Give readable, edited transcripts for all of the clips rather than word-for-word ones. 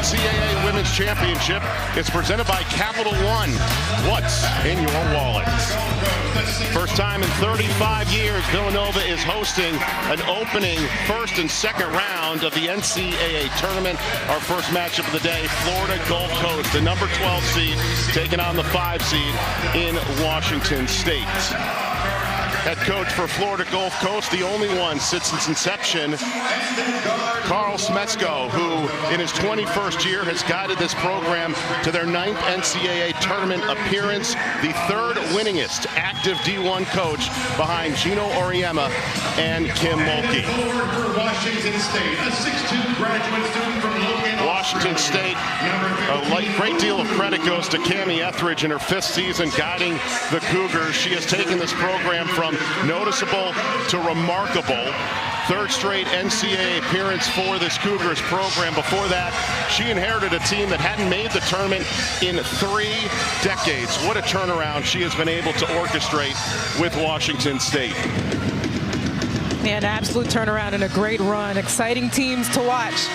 NCAA Women's Championship is presented by Capital One. What's in your wallet? First time in 35 years, Villanova is hosting an opening first and second round of the NCAA tournament. Our first matchup of the day, Florida Gulf Coast, the number 12 seed, taking on the 5 seed in Washington State. Head coach for Florida Gulf Coast, the only one since its inception, Carl Smetzko, who in his 21st year has guided this program to their 9th NCAA tournament appearance, the 3rd winningest active D1 coach behind Gino Auriemma and Kim Mulkey. Washington State, a 6'2" graduate student from Washington State, a great deal of credit goes to Cammie Etheridge in her 5th season guiding the Cougars. She has taken this program from noticeable to remarkable. 3rd straight NCAA appearance for this Cougars program. Before that, she inherited a team that hadn't made the tournament in 3 decades. What a turnaround she has been able to orchestrate with Washington State. Yeah, an absolute turnaround and a great run. Exciting teams to watch.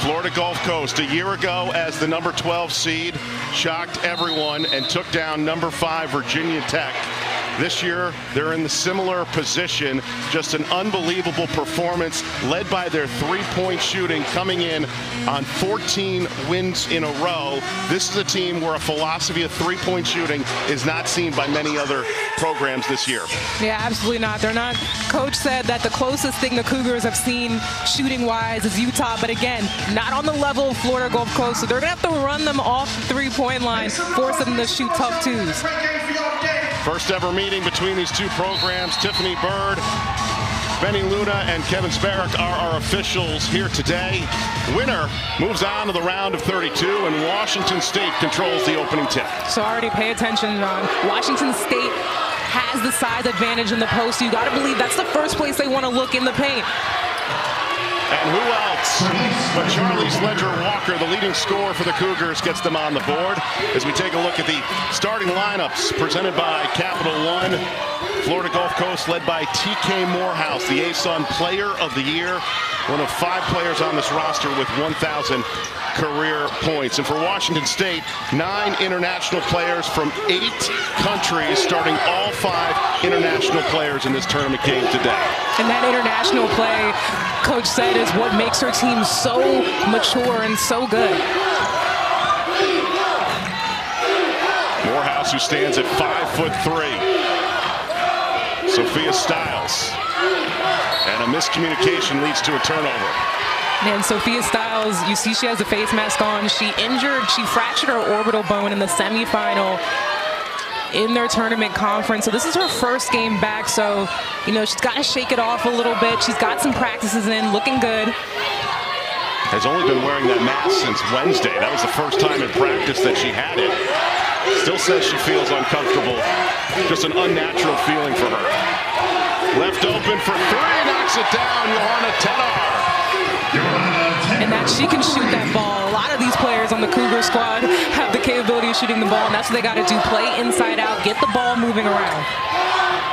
Florida Gulf Coast, a year ago as the number 12 seed, shocked everyone and took down number 5 Virginia Tech. This year, they're in the similar position. Just an unbelievable performance led by their 3-point shooting, coming in on 14 wins in a row. This is a team where a philosophy of 3-point shooting is not seen by many other programs this year. Yeah, absolutely not. They're not. Coach said that the closest thing the Cougars have seen shooting-wise is Utah, but again, not on the level of Florida Gulf Coast, so they're going to have to run them off the 3-point line, force them to shoot tough twos. First ever meeting between these two programs. Tiffany Bird, Benny Luna, and Kevin Sparrock are our officials here today. Winner moves on to the round of 32, and Washington State controls the opening tip. So already pay attention, John. Washington State has the size advantage in the post. You got to believe that's the first place they want to look in the paint. And who else but Charlie Sledger-Walker, the leading scorer for the Cougars, gets them on the board. As we take a look at the starting lineups presented by Capital One. Florida Gulf Coast led by TK Morehouse, the ASUN Player of the Year, one of 5 players on this roster with 1,000 career points. And for Washington State, 9 international players from 8 countries, starting all 5 international players in this tournament game today. And that international play, Coach said, is what makes her team so mature and so good. Morehouse, who stands at 5'3". Sophia Stiles. And a miscommunication leads to a turnover. And Sophia Stiles, you see she has a face mask on. She fractured her orbital bone in the semifinal in their tournament conference. So this is her first game back. So, you know, she's got to shake it off a little bit. She's got some practices in, looking good. Has only been wearing that mask since Wednesday. That was the first time in practice that she had it. Still says she feels uncomfortable. Just an unnatural feeling for her. Left open for 3, knocks it down, Johanna Tedar. And that she can shoot that ball. A lot of these players on the Cougar squad have the capability of shooting the ball, and that's what they got to do. Play inside out, get the ball moving around.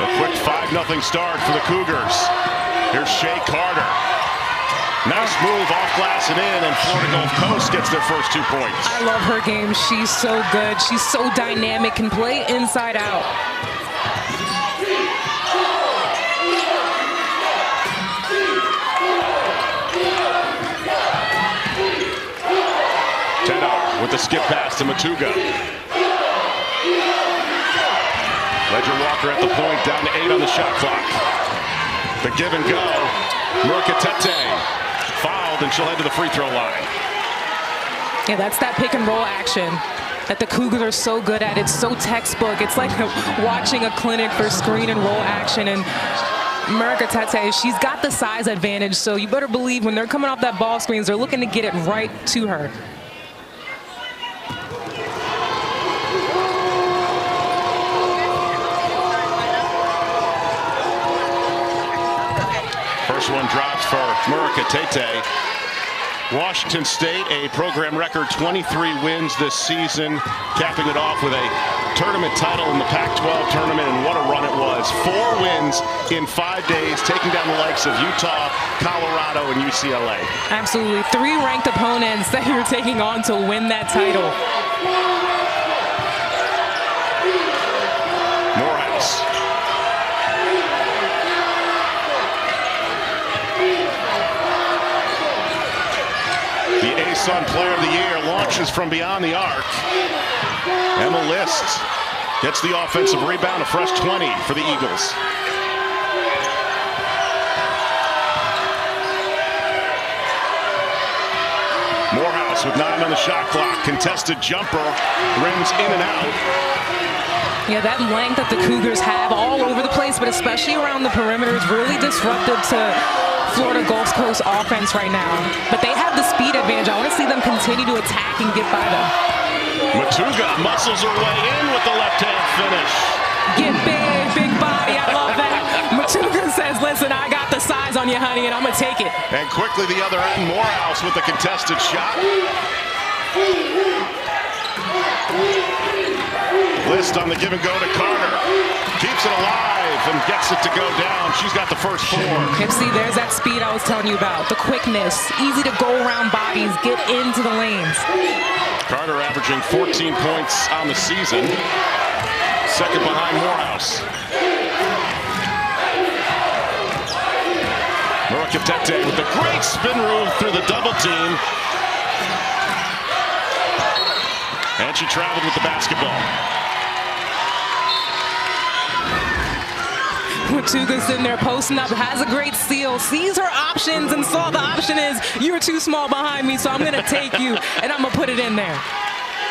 A quick 5-0 start for the Cougars. Here's Shea Carter. Nice move off glass and in, and Florida Gulf Coast gets their first 2 points. I love her game. She's so good. She's so dynamic, can play inside out. Tedar with the skip pass to Matuga. Ledger-Walker at the point, down to 8 on the shot clock. The give and go. Murkatete fouled, and she'll head to the free throw line. Yeah, that's that pick and roll action that the Cougars are so good at. It's so textbook. It's like watching a clinic for screen and roll action. And Murkatete, she's got the size advantage, so you better believe when they're coming off that ball screens, they're looking to get it right to her. First one drops for Murkatete. Washington State, a program record 23 wins this season, capping it off with a tournament title in the Pac-12 tournament, and what a run it was. 4 wins in 5 days, taking down the likes of Utah, Colorado, and UCLA. Absolutely. 3 ranked opponents that you're taking on to win that title. Morehouse. The ASUN Player of the Year launches from beyond the arc. Emma List gets the offensive rebound, a fresh 20 for the Eagles. Morehouse with 9 on the shot clock. Contested jumper, rims in and out. Yeah, that length that the Cougars have all over the place, but especially around the perimeter, is really disruptive to Florida Gulf Coast offense right now. But they have the speed advantage. I want to see them continue to attack and get by them. Matuga muscles her way in with the left-hand finish. Get big, big body. I love that. Matuga says, listen, I got the size on you, honey, and I'm going to take it. And quickly the other end, Morehouse with the contested shot. List on the give and go to Carter. Keeps it alive and gets it to go down. She's got the first 4. Yep, see, there's that speed I was telling you about. The quickness, easy to go around bodies, get into the lanes. Carter averaging 14 points on the season. Second behind Morehouse. Murakatete with a great spin move through the double team. And she traveled with the basketball. Matuga's in there posting up, has a great steal, sees her options and saw the option is, you're too small behind me, so I'm going to take you, and I'm going to put it in there.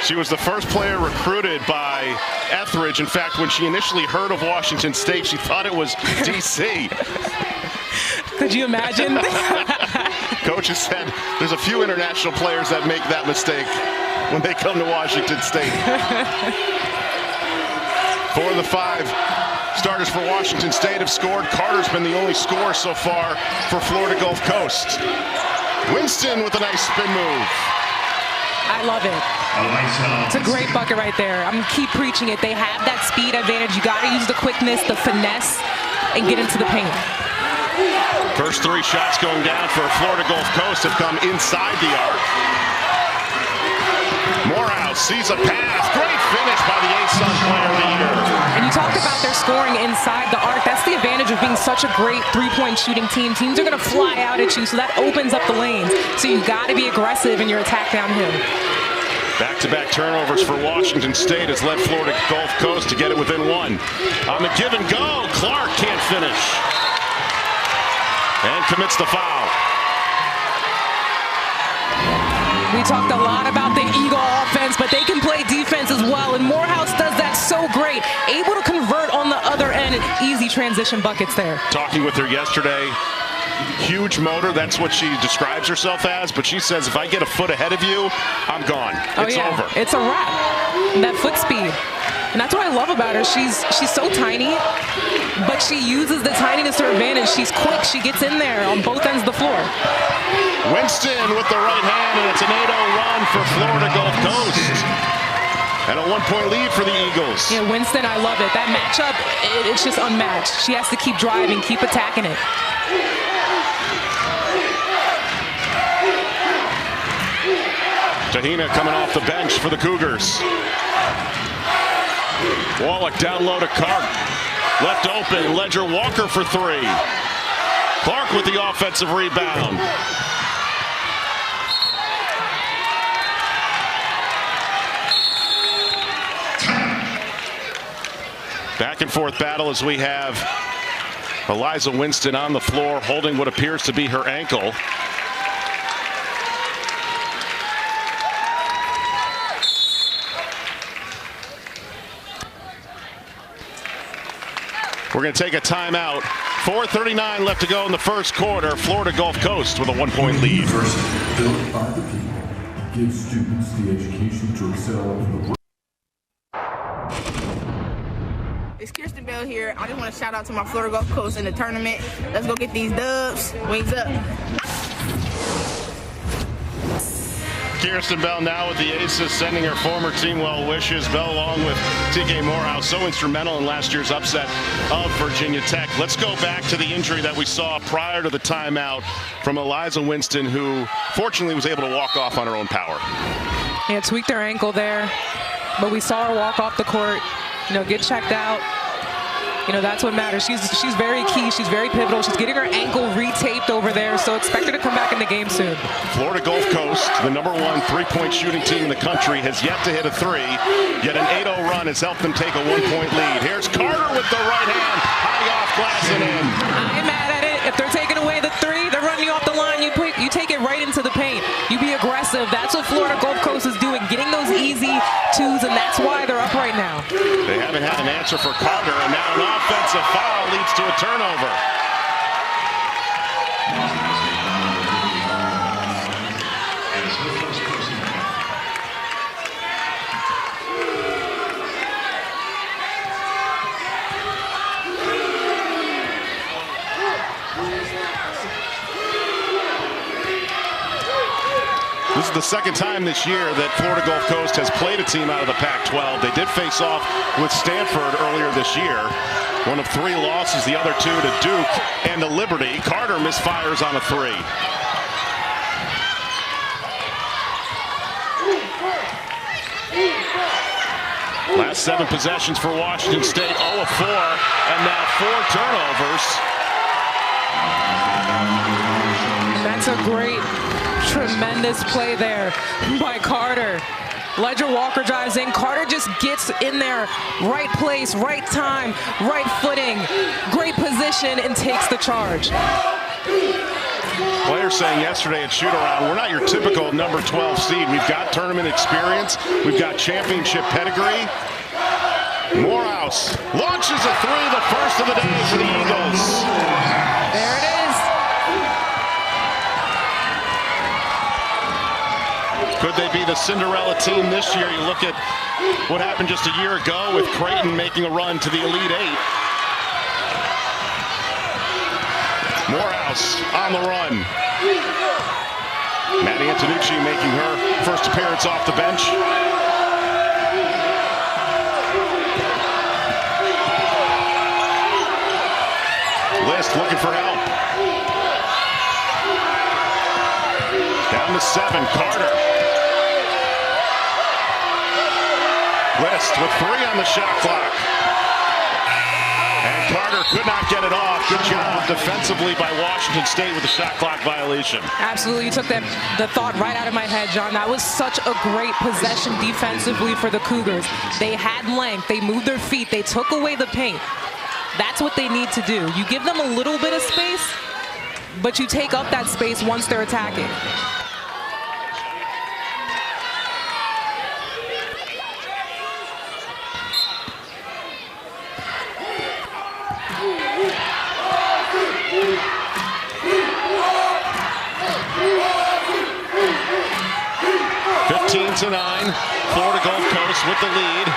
She was the first player recruited by Etheridge. In fact, when she initially heard of Washington State, she thought it was D.C. Could you imagine? Coaches said there's a few international players that make that mistake when they come to Washington State. 4 of the 5 starters for Washington State have scored. Carter's been the only scorer so far for Florida Gulf Coast. Winston with a nice spin move. I love it. It's a great bucket right there. I'm going to keep preaching it. They have that speed advantage. You got to use the quickness, the finesse, and get into the paint. First 3 shots going down for Florida Gulf Coast have come inside the arc. Morehouse sees a pass. Great finish by the ASUN Player of the Year. And you talked about their scoring inside the arc. That's the advantage of being such a great 3-point shooting team. Teams are going to fly out at you, so that opens up the lanes. So you got to be aggressive in your attack downhill. Back-to-back turnovers for Washington State has led Florida Gulf Coast to get it within 1. On the give and go, Clark can't finish. And commits the foul. We talked a lot about the Eagle offense, but they can play defense as well, and Morehouse does that so great. Able to convert on the other end, easy transition buckets there. Talking with her yesterday, huge motor, that's what she describes herself as, but she says, if I get a foot ahead of you, I'm gone. It's over. It's a wrap. That foot speed. And that's what I love about her. She's so tiny, but she uses the tininess to her advantage. She's quick. She gets in there on both ends of the floor. Winston with the right hand, and it's an 8-0 run for Florida Gulf Coast. And a 1-point lead for the Eagles. Yeah, Winston, I love it. That matchup, it's just unmatched. She has to keep driving, keep attacking it. Tahina coming off the bench for the Cougars. Wallach down low to Clark. Left open, Ledger Walker for 3. Clark with the offensive rebound. Back and forth battle as we have Eliza Winston on the floor holding what appears to be her ankle. We're going to take a timeout. 4:39 left to go in the first quarter. Florida Gulf Coast with a 1-point lead. Built by the people, gives students the education to excel in the It's Kirsten Bell here. I just want to shout out to my Florida Gulf Coast in the tournament. Let's go get these dubs. Wings up. Kirsten Bell now with the Aces, sending her former team well wishes. Bell along with TK Morehouse, so instrumental in last year's upset of Virginia Tech. Let's go back to the injury that we saw prior to the timeout from Eliza Winston, who fortunately was able to walk off on her own power. Yeah, tweaked her ankle there, but we saw her walk off the court, get checked out. That's what matters. She's very key. She's very pivotal. She's getting her ankle retaped over there, so expect her to come back in the game soon. Florida Gulf Coast, the #1 three-point shooting team in the country, has yet to hit a three, yet an 8-0 run has helped them take a one-point lead. Here's Carter with the right hand, high off glass and in. I'm mad at it. If they're taking away the three, they're running you off the line. You take it right into the paint. You be aggressive. That's what Florida Gulf Coast is doing, getting those easy twos, and that's why they're up right now. They haven't had an answer for Carter, and now an offensive foul leads to a turnover. This is the second time this year that Florida Gulf Coast has played a team out of the Pac-12. They did face off with Stanford earlier this year. One of three losses, the other two to Duke and to Liberty. Carter misfires on a three. Last 7 possessions for Washington State, 0 of 4, and now 4 turnovers. That's a great, tremendous play there by Carter. Ledger Walker drives in. Carter just gets in there. Right place, right time, right footing. Great position and takes the charge. Players saying yesterday at shoot-around, we're not your typical number 12 seed. We've got tournament experience. We've got championship pedigree. Morehouse launches a three, the first of the day for the Eagles. There it is. Could they be the Cinderella team this year? You look at what happened just a year ago with Creighton making a run to the Elite Eight. Morehouse on the run. Maddie Antonucci making her first appearance off the bench. List looking for help. Down to 7, Carter. List with 3 on the shot clock. And Carter could not get it off. Good job defensively by Washington State with the shot clock violation. Absolutely. You took the thought right out of my head, John. That was such a great possession defensively for the Cougars. They had length. They moved their feet. They took away the paint. That's what they need to do. You give them a little bit of space, but you take up that space once they're attacking. To 9, Florida Gulf Coast with the lead.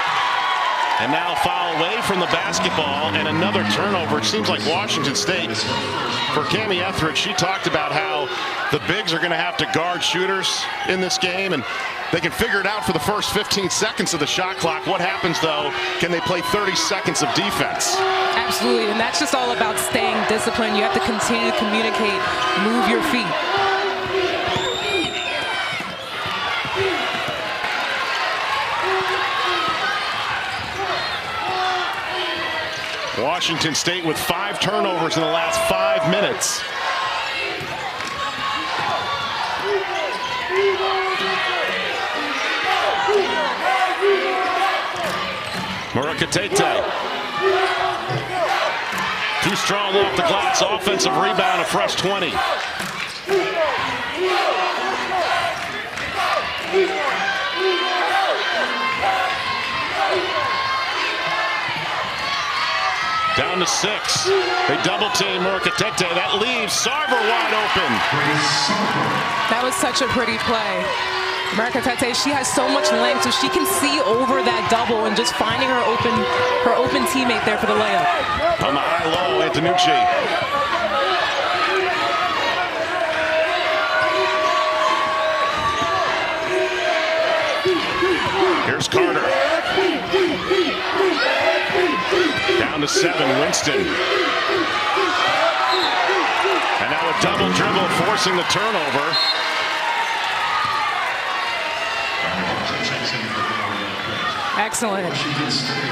And now a foul away from the basketball and another turnover. It seems like Washington State, for Cami Etheridge, she talked about how the bigs are going to have to guard shooters in this game, and they can figure it out for the first 15 seconds of the shot clock. What happens, though? Can they play 30 seconds of defense? Absolutely, and that's just all about staying disciplined. You have to continue to communicate, move your feet. Washington State with 5 turnovers in the last 5 minutes. Murakatete. Too strong off the glass. Offensive rebound, a fresh 20. Down to 6. They double team Murakatete. That leaves Sarver wide open. That was such a pretty play. Murakatete, she has so much length, so she can see over that double and just finding her open teammate there for the layup. On the high-low, Antonucci. Here's Carter. Down to 7, Winston. And now a double dribble, forcing the turnover. Excellent.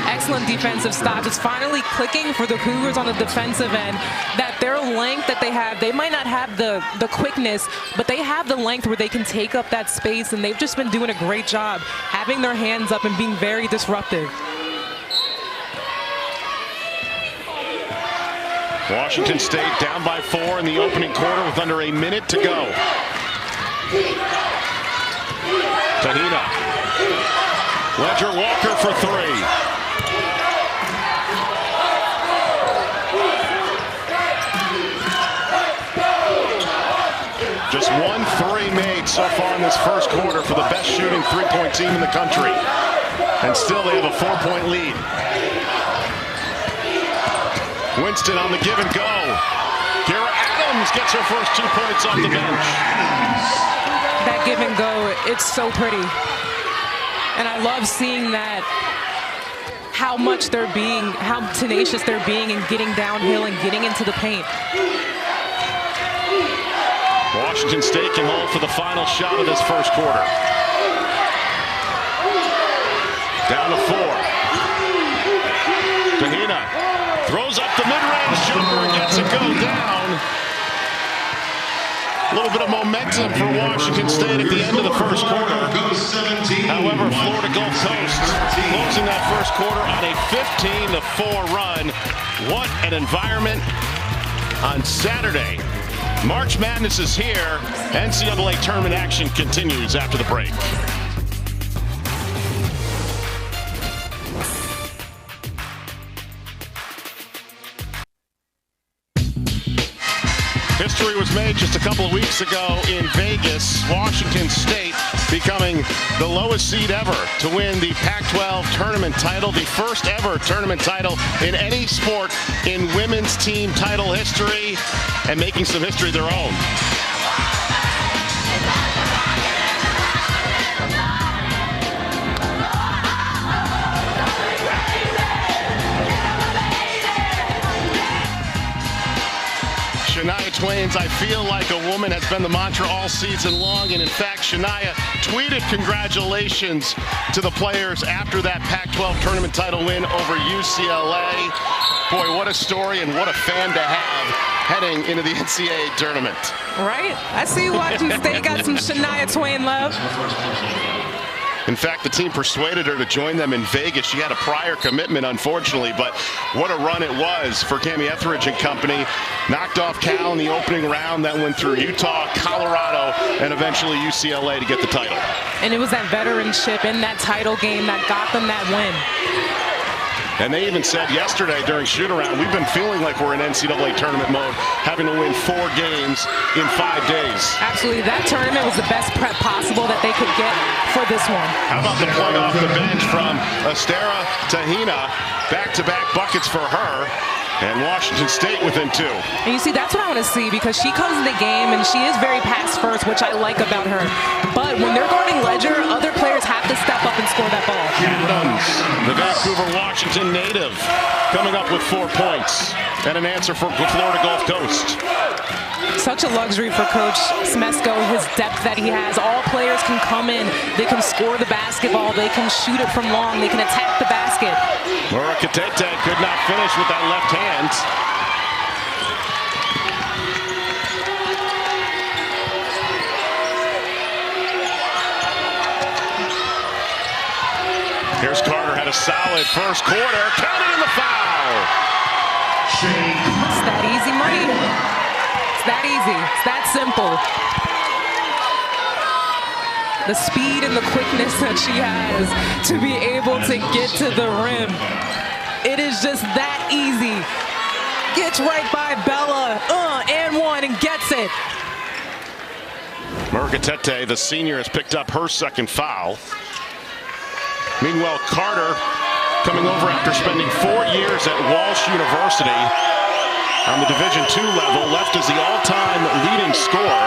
Excellent defensive stop. It's finally clicking for the Cougars on the defensive end that their length that they have, they might not have the quickness, but they have the length where they can take up that space, and they've just been doing a great job having their hands up and being very disruptive. Washington State down by 4 in the opening quarter with under a minute to go. Tahina. Ledger Walker for 3. Just 1 3 made so far in this first quarter for the best shooting three-point team in the country. And still they have a 4-point lead. Winston on the give and go. Kara Adams gets her first 2 points off the bench. That give and go, it's so pretty. And I love seeing that, how much they're being, how tenacious they're being in getting downhill and getting into the paint. Washington State can hold for the final shot of this first quarter. Down to 4. Tahina throws up the mid-range jumper, gets it go down. A little bit of momentum for Washington State at the end of the first quarter. However, Florida Gulf Coast closing that first quarter on a 15-4 run. What an environment on Saturday. March Madness is here. NCAA tournament action continues after the break. History was made just a couple of weeks ago in Vegas. Washington State becoming the lowest seed ever to win the Pac-12 tournament title, the first ever tournament title in any sport in women's team title history, and making some history of their own. Shania Twain's "I Feel Like a Woman" has been the mantra all season long, and in fact, Shania tweeted congratulations to the players after that Pac-12 tournament title win over UCLA. Boy, what a story and what a fan to have heading into the NCAA tournament. Right? I see Washington State got some Shania Twain love. In fact, the team persuaded her to join them in Vegas. She had a prior commitment, unfortunately, but what a run it was for Cami Etheridge and company. Knocked off Cal in the opening round, then went through Utah, Colorado, and eventually UCLA to get the title. And it was that veteranship in that title game that got them that win. And they even said yesterday during shoot-around, we've been feeling like we're in NCAA tournament mode, having to win 4 games in 5 days. Absolutely. That tournament was the best prep possible that they could get for this one. How about the play off the bench from Estera Tahina? Back-to-back buckets for her. And Washington State within 2. And you see, that's what I want to see, because she comes in the game and she is very pass first, which I like about her. But when they're guarding Ledger, other players have to step up and score that ball. Adams, the Vancouver, Washington native, coming up with 4 points. And an answer for Florida Gulf Coast. Such a luxury for Coach Smesko, his depth that he has. All players can come in, they can score the basketball, they can shoot it from long, they can attack the basket. Laura Katete could not finish with that left hand. Here's Carter, had a solid first quarter, counted in the foul. It's that easy money. It's that easy. It's that simple. The speed and the quickness that she has to be able to get to the rim. It is just that easy. Gets right by Bella, and one, and gets it. Mercatete, the senior, has picked up her second foul. Meanwhile, Carter, coming over after spending 4 years at Walsh University on the Division II level, left as the all-time leading scorer.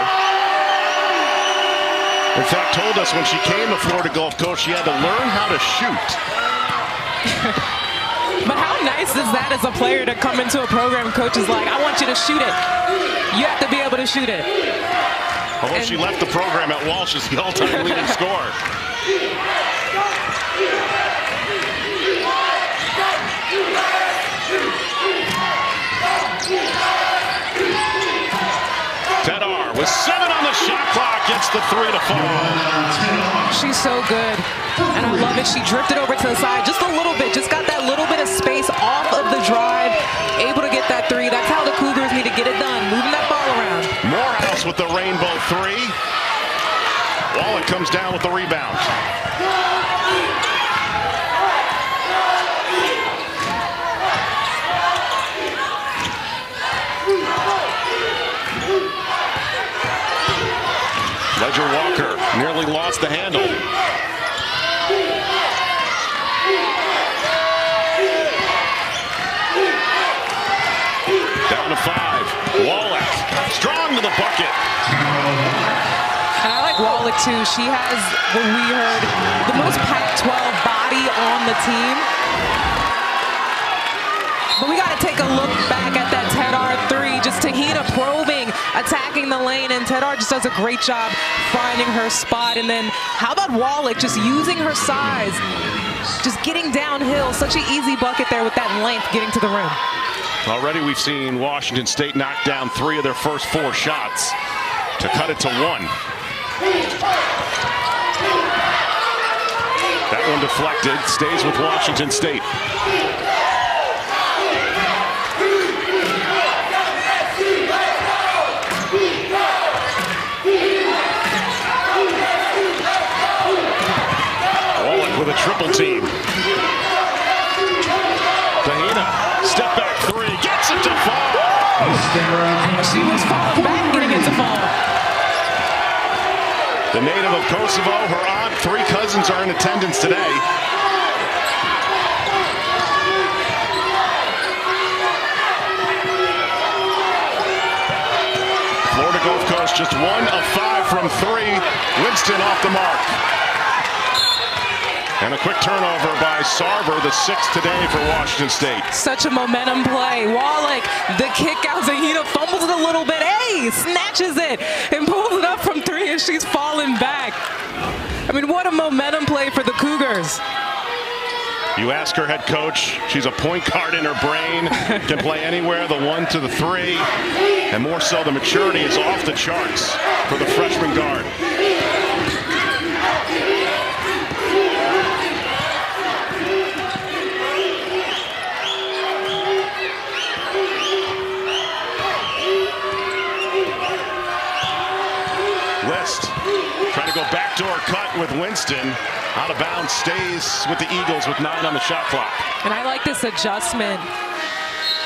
In fact, told us when she came to Florida Gulf Coast, she had to learn how to shoot. But how nice is that as a player to come into a program, coach is like, I want you to shoot it. You have to be able to shoot it. Although she left the program at Walsh as the all-time leading scorer. Tedar with 7 on the shot clock, gets the 3 to fall. She's so good, and I love it. She drifted over to the side just a little bit, just got that little bit of space off of the drive, able to get that 3. That's how the Cougars need to get it done, moving that ball around. Morehouse with the rainbow 3. Wallach comes down with the rebound. Ledger Walker nearly lost the handle. Down to 5. Wallach strong to the bucket. And I like Wallach too. She has, what we heard, the most Pac-12 body on the team. But we got to take a look back at that Tedar 3. Just Tahina probing, attacking the lane, and Tedar just does a great job finding her spot. And then how about Wallach just using her size, just getting downhill. Such an easy bucket there with that length getting to the rim. Already we've seen Washington State knock down 3 of their first 4 shots to cut it to 1. That one deflected, stays with Washington State. With a triple team. Tahina, step back 3, gets it to fall. She was falling back, getting it to fall. The native of Kosovo, her aunt, 3 cousins are in attendance today. Florida Gulf Coast just 1 of 5 from 3. Winston off the mark. And a quick turnover by Sarver, the 6th today for Washington State. Such a momentum play. Wallach, the kick out. Tahina fumbles it a little bit. Hey, snatches it and pulls it up from 3 as she's falling back. I mean, what a momentum play for the Cougars. You ask her head coach, she's a point guard in her brain, can play anywhere, the 1 to the 3, and more so the maturity is off the charts for the freshman guard. Trying to go backdoor cut with Winston. Out of bounds, stays with the Eagles with 9 on the shot clock. And I like this adjustment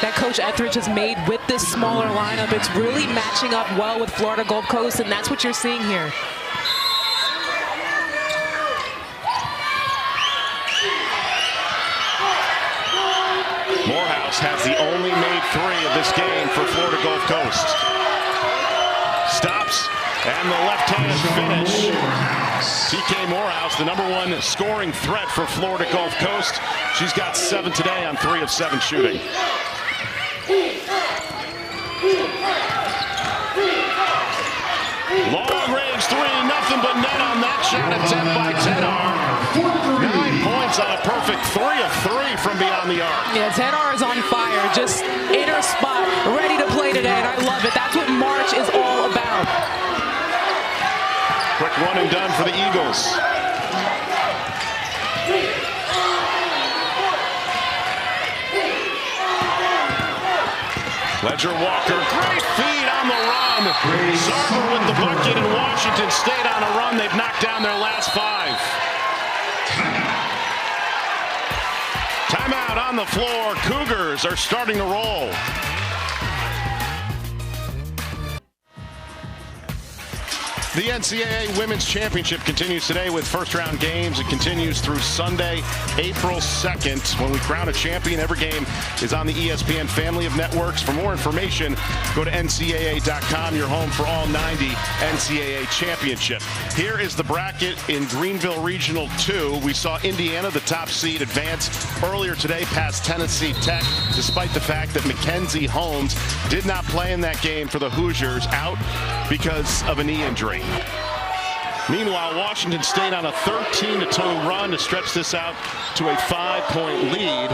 that Coach Etheridge has made with this smaller lineup. It's really matching up well with Florida Gulf Coast, and that's what you're seeing here. Morehouse has the only made 3 of this game for Florida Gulf Coast. Stops. And the left-handed finish. TK Morehouse, the #1 scoring threat for Florida Gulf Coast. She's got 7 today on 3 of 7 shooting. Long range 3, nothing but net on that shot attempt by Tedar. 9 points on a perfect 3 of 3 from beyond the arc. Yeah, Tedar is on fire, just in her spot, ready to play today, and I love it. That's what March is all about. Quick run and done for the Eagles. Ledger Walker, great feed on the run. Sarver with the bucket, and Washington State on a run. They've knocked down their last 5. Timeout on the floor. Cougars are starting to roll. The NCAA Women's Championship continues today with first-round games. It continues through Sunday, April 2nd, when we crown a champion. Every game is on the ESPN family of networks. For more information, go to NCAA.com, your home for all 90 NCAA championship. Here is the bracket in Greenville Regional 2. We saw Indiana, the top seed, advance earlier today past Tennessee Tech, despite the fact that Mackenzie Holmes did not play in that game for the Hoosiers, out because of a knee injury. Meanwhile, Washington State on a 13-2 run to stretch this out to a 5-point lead.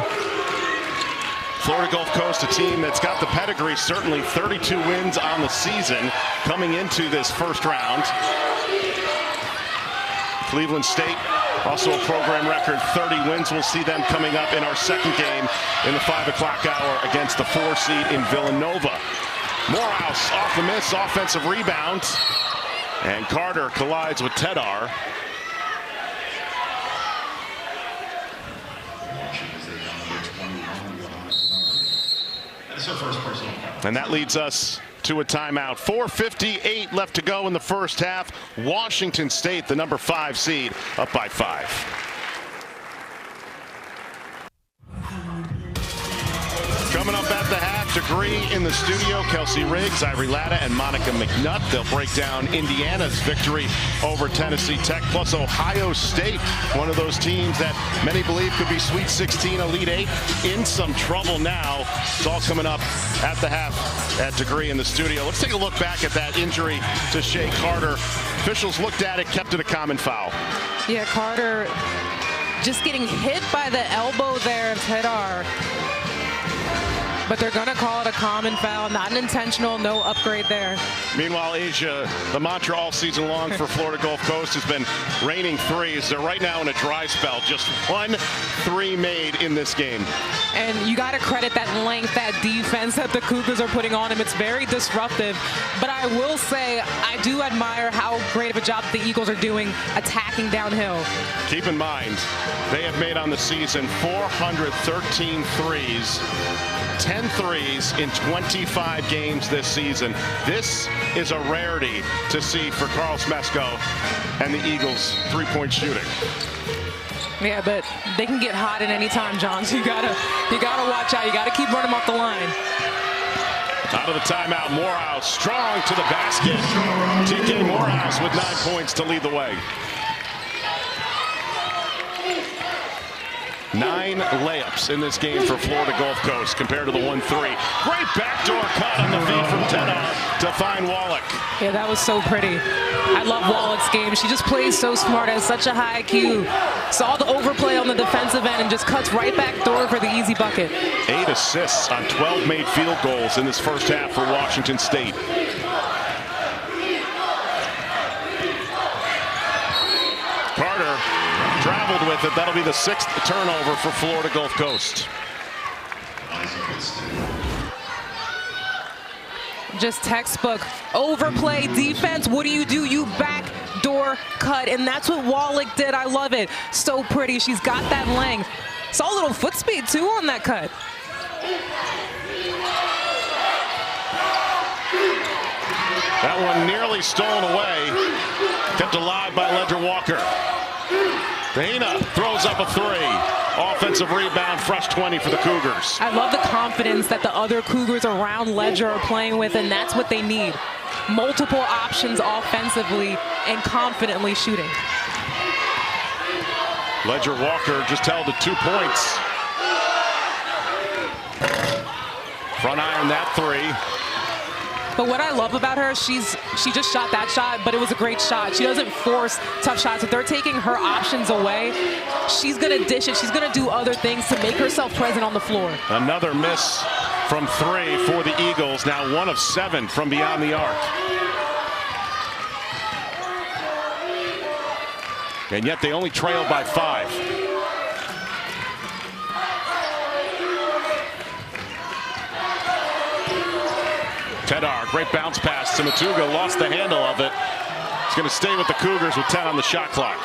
Florida Gulf Coast, a team that's got the pedigree, certainly 32 wins on the season coming into this first round. Cleveland State, also a program record, 30 wins. We'll see them coming up in our second game in the 5 o'clock hour against the 4 seed in Villanova. Morehouse off the miss, offensive rebound. And Carter collides with Tedar. And that leads us to a timeout. 4:58 left to go in the first half. Washington State, the number 5 seed, up by 5. Coming up at the half, Degree in the studio, Kelsey Riggs, Ivory Latta, and Monica McNutt. They'll break down Indiana's victory over Tennessee Tech, plus Ohio State, one of those teams that many believe could be Sweet 16, Elite 8, in some trouble now. It's all coming up at the half at Degree in the studio. Let's take a look back at that injury to Shea Carter. Officials looked at it, kept it a common foul. Yeah, Carter just getting hit by the elbow there of Tedar. But they're going to call it a common foul, not an intentional, no upgrade there. Meanwhile, Asia, the mantra all season long for Florida Gulf Coast has been raining threes. They're right now in a dry spell. Just 1 3 made in this game. And you got to credit that length, that defense that the Cougars are putting on him. It's very disruptive. But I will say, I do admire how great of a job the Eagles are doing attacking downhill. Keep in mind, they have made on the season 413 threes. 10 threes in 25 games this season. This is a rarity to see for Carl Smesko and the Eagles' three-point shooting. Yeah, but they can get hot at any time, John. So you gotta watch out. You gotta keep running off the line. Out of the timeout, Morehouse strong to the basket. TK Morehouse with 9 points to lead the way. 9 layups in this game for Florida Gulf Coast compared to the 1-3. Great backdoor cut on the feed from Tedar to find Wallach. Yeah, that was so pretty. I love Wallach's game. She just plays so smart, has such a high IQ. Saw the overplay on the defensive end and just cuts right back door for the easy bucket. 8 assists on 12 made field goals in this first half for Washington State. Carter traveled with it. That'll be the 6th turnover for Florida Gulf Coast. Just textbook overplay defense. What do? You backdoor cut, and that's what Wallach did. I love it. So pretty. She's got that length. Saw a little foot speed too on that cut. That one nearly stolen away. Kept alive by Ledger Walker. Dana throws up a 3. Offensive rebound, fresh 20 for the Cougars. I love the confidence that the other Cougars around Ledger are playing with, and that's what they need. Multiple options offensively and confidently shooting. Ledger Walker just held to 2 points. Front iron that 3. But what I love about her, she just shot that shot, but it was a great shot. She doesn't force tough shots. If they're taking her options away, she's going to dish it. She's going to do other things to make herself present on the floor. Another miss from 3 for the Eagles. Now 1 of 7 from beyond the arc. And yet they only trail by 5. Tedar, great bounce pass to Matuga, lost the handle of it. He's going to stay with the Cougars with 10 on the shot clock.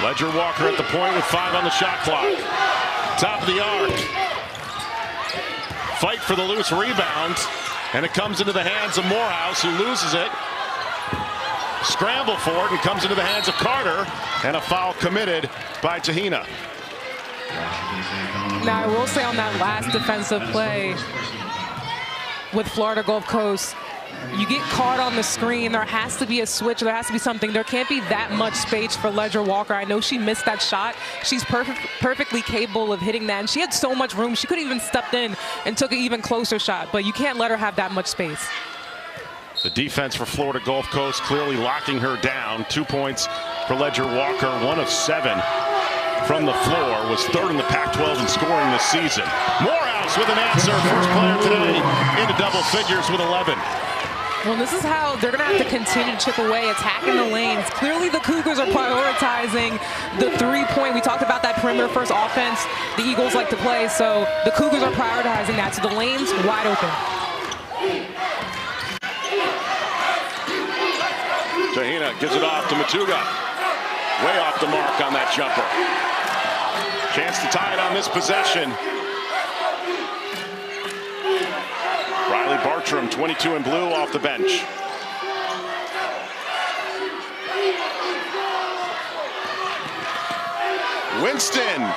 Ledger Walker at the point with 5 on the shot clock. Top of the arc. Fight for the loose rebound. And it comes into the hands of Morehouse, who loses it. Scramble for it, and comes into the hands of Carter. And a foul committed by Tahina. Now, I will say on that last defensive play with Florida Gulf Coast, you get caught on the screen. There has to be a switch. There has to be something. There can't be that much space for Ledger Walker. I know she missed that shot. She's perfectly capable of hitting that. And she had so much room. She could have even stepped in and took an even closer shot. But you can't let her have that much space. The defense for Florida Gulf Coast clearly locking her down. 2 points for Ledger Walker, 1 of 7 from the floor. Was 3rd in the Pac-12 in scoring this season. Morehouse with an answer. First player today into double figures with 11. Well, this is how they're going to have to continue to chip away, attacking the lanes. Clearly, the Cougars are prioritizing the 3-point. We talked about that perimeter first offense the Eagles like to play, so the Cougars are prioritizing that. So the lane's wide open. Tahina gives it off to Matuga. Way off the mark on that jumper. Chance to tie it on this possession. Riley Bartram, 22 in blue, off the bench. Winston.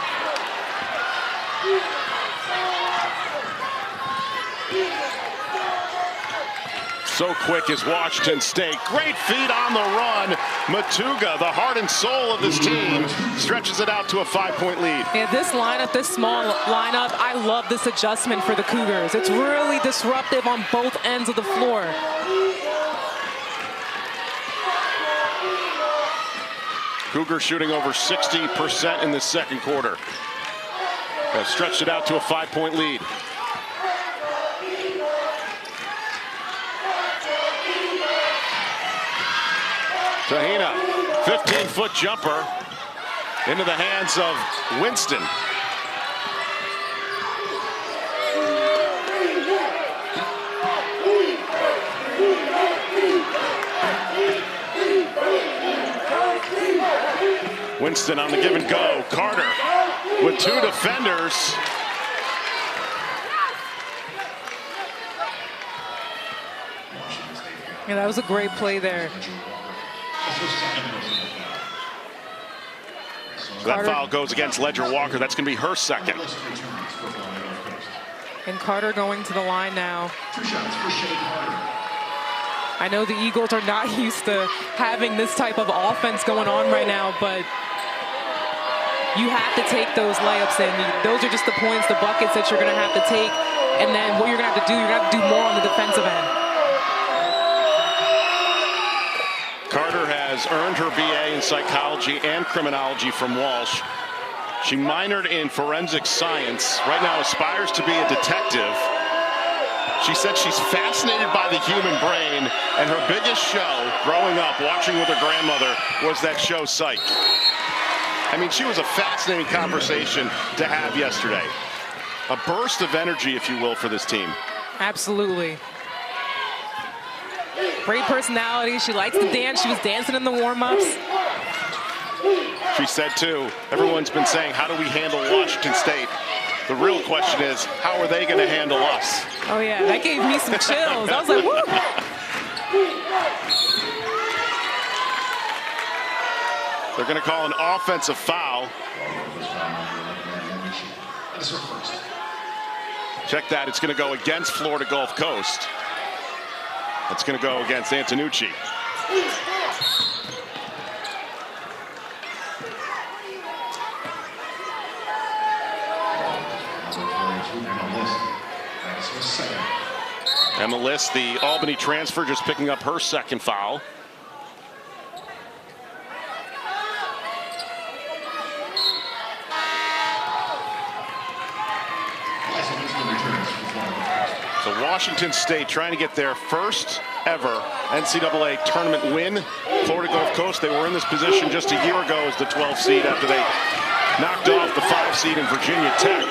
So quick is Washington State. Great feet on the run. Matuga, the heart and soul of this team, stretches it out to a 5-point lead. Yeah, this lineup, this small lineup, I love this adjustment for the Cougars. It's really disruptive on both ends of the floor. Cougars shooting over 60% in the second quarter. That stretched it out to a 5-point lead. Tahina, 15-foot jumper into the hands of Winston. Winston on the give and go. Carter with 2 defenders. Yeah, that was a great play there. So that foul goes against Ledger Walker. That's going to be her second. And Carter going to the line now. I know the Eagles are not used to having this type of offense going on right now, but you have to take those layups in. Those are just the points, the buckets that you're going to have to take. And then what you're going to have to do, you're going to have to do more on the defensive end. Carter has earned her BA in psychology and criminology from Walsh. She minored in forensic science. Right now aspires to be a detective. She said she's fascinated by the human brain, and her biggest show growing up watching with her grandmother was that show Psych. I mean, she was a fascinating conversation to have yesterday. A burst of energy, if you will, for this team. Absolutely. Great personality. She likes to dance. She was dancing in the warm-ups. She said, too, everyone's been saying, how do we handle Washington State? The real question is, how are they going to handle us? Oh, yeah, that gave me some chills. I was like, woo! They're going to call an offensive foul. Check that. It's going to go against Florida Gulf Coast. It's going to go against Antonucci. Emma List, the Albany transfer, just picking up her second foul. So Washington State trying to get their first ever NCAA tournament win. Florida Gulf Coast, they were in this position just a year ago as the 12th seed after they knocked off the 5 seed in Virginia Tech.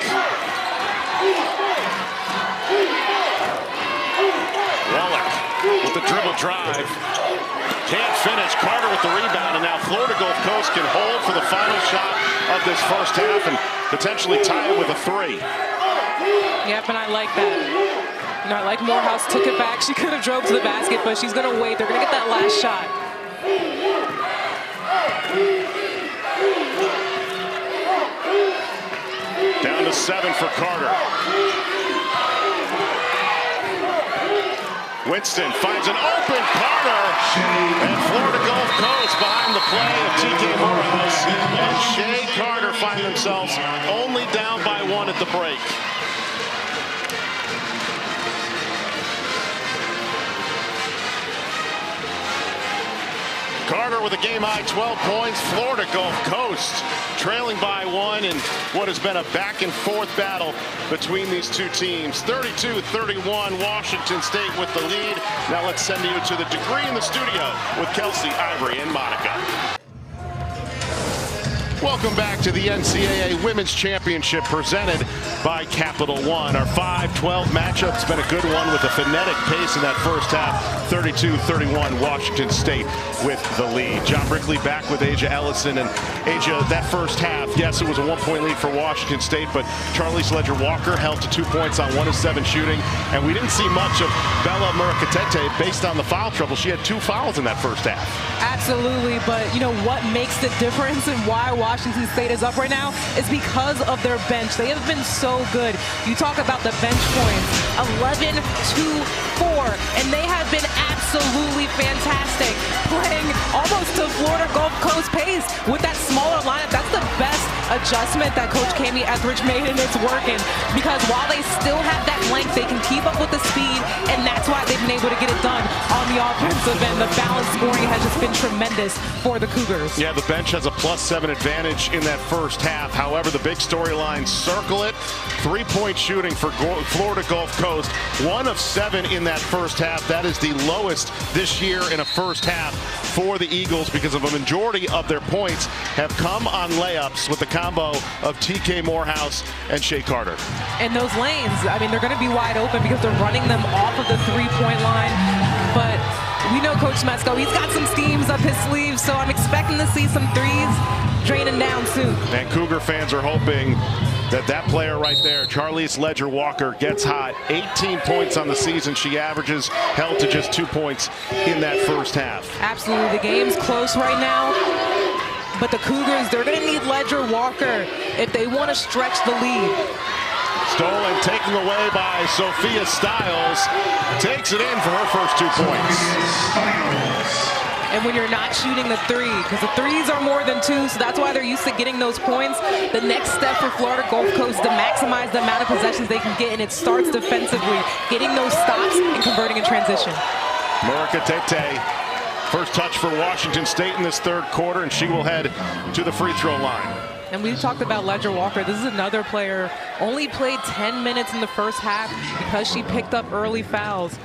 Wallach will the dribble drive. Can't finish. Carter with the rebound, and now Florida Gulf Coast can hold for the final shot of this first half and potentially tie it with a 3. Yep, and I like that. You know, I like Morehouse took it back. She could have drove to the basket, but she's going to wait. They're going to get that last shot. Down to 7 for Carter. Winston finds an open Carter, and Florida Gulf Coast behind the play of TK Morehouse and Shea Carter find themselves only down by 1 at the break. Carter with a game-high 12 points. Florida Gulf Coast trailing by 1 in what has been a back-and-forth battle between these two teams. 32-31, Washington State with the lead. Now let's send you to the Degree in the studio with Kelsey, Ivory, and Monica. Welcome back to the NCAA Women's Championship presented by Capital One. Our 5-12 matchup's been a good one with a frenetic pace in that first half. 32-31, Washington State with the lead. John Brickley back with Asia Ellison. And Asia, that first half, yes, it was a 1-point lead for Washington State, but Charlize Ledger-Walker held to 2 points on 1 of 7 shooting. And we didn't see much of Bella Murakatete based on the foul trouble. She had 2 fouls in that first half. Absolutely, but you know what makes the difference and why Washington State is up right now is because of their bench. They have been so good. You talk about the bench points, 11-2-4, and they have been absolutely fantastic, playing almost to Florida Gulf Coast pace with that smaller lineup. That's the best adjustment that Coach Cami Etheridge made, and it's working because while they still have that length, they can keep up with the speed, and that's why they've been able to get it done on the offensive end. The balance scoring has just been tremendous for the Cougars. Yeah, the bench has a +7 advantage in that first half. However, the big storyline, circle it, 3-point shooting for Florida Gulf Coast, 1 of 7 in that first half. That is the lowest this year in a first half for the Eagles because of a majority of their points have come on layups with the combo of TK Morehouse and Shea Carter. And those lanes, I mean, they're going to be wide open because they're running them off of the 3-point line. But we know Coach Smesko, he's got some schemes up his sleeve, so I'm expecting to see some threes draining down soon. And Cougar fans are hoping that player right there, Charlize Ledger-Walker, gets hot. 18 points on the season. She averages, held to just 2 points in that first half. Absolutely. The game's close right now, but the Cougars, they're going to need Ledger-Walker if they want to stretch the lead. Stolen, taken away by Sophia Stiles. Takes it in for her first 2 points. And when you're not shooting the 3, because the 3s are more than 2, so that's why they're used to getting those points. The next step for Florida Gulf Coast to maximize the amount of possessions they can get, and it starts defensively, getting those stops and converting in transition. Murakatete, first touch for Washington State in this third quarter, and she will head to the free throw line. And we've talked about Ledger-Walker. This is another player, only played 10 minutes in the first half because she picked up early fouls.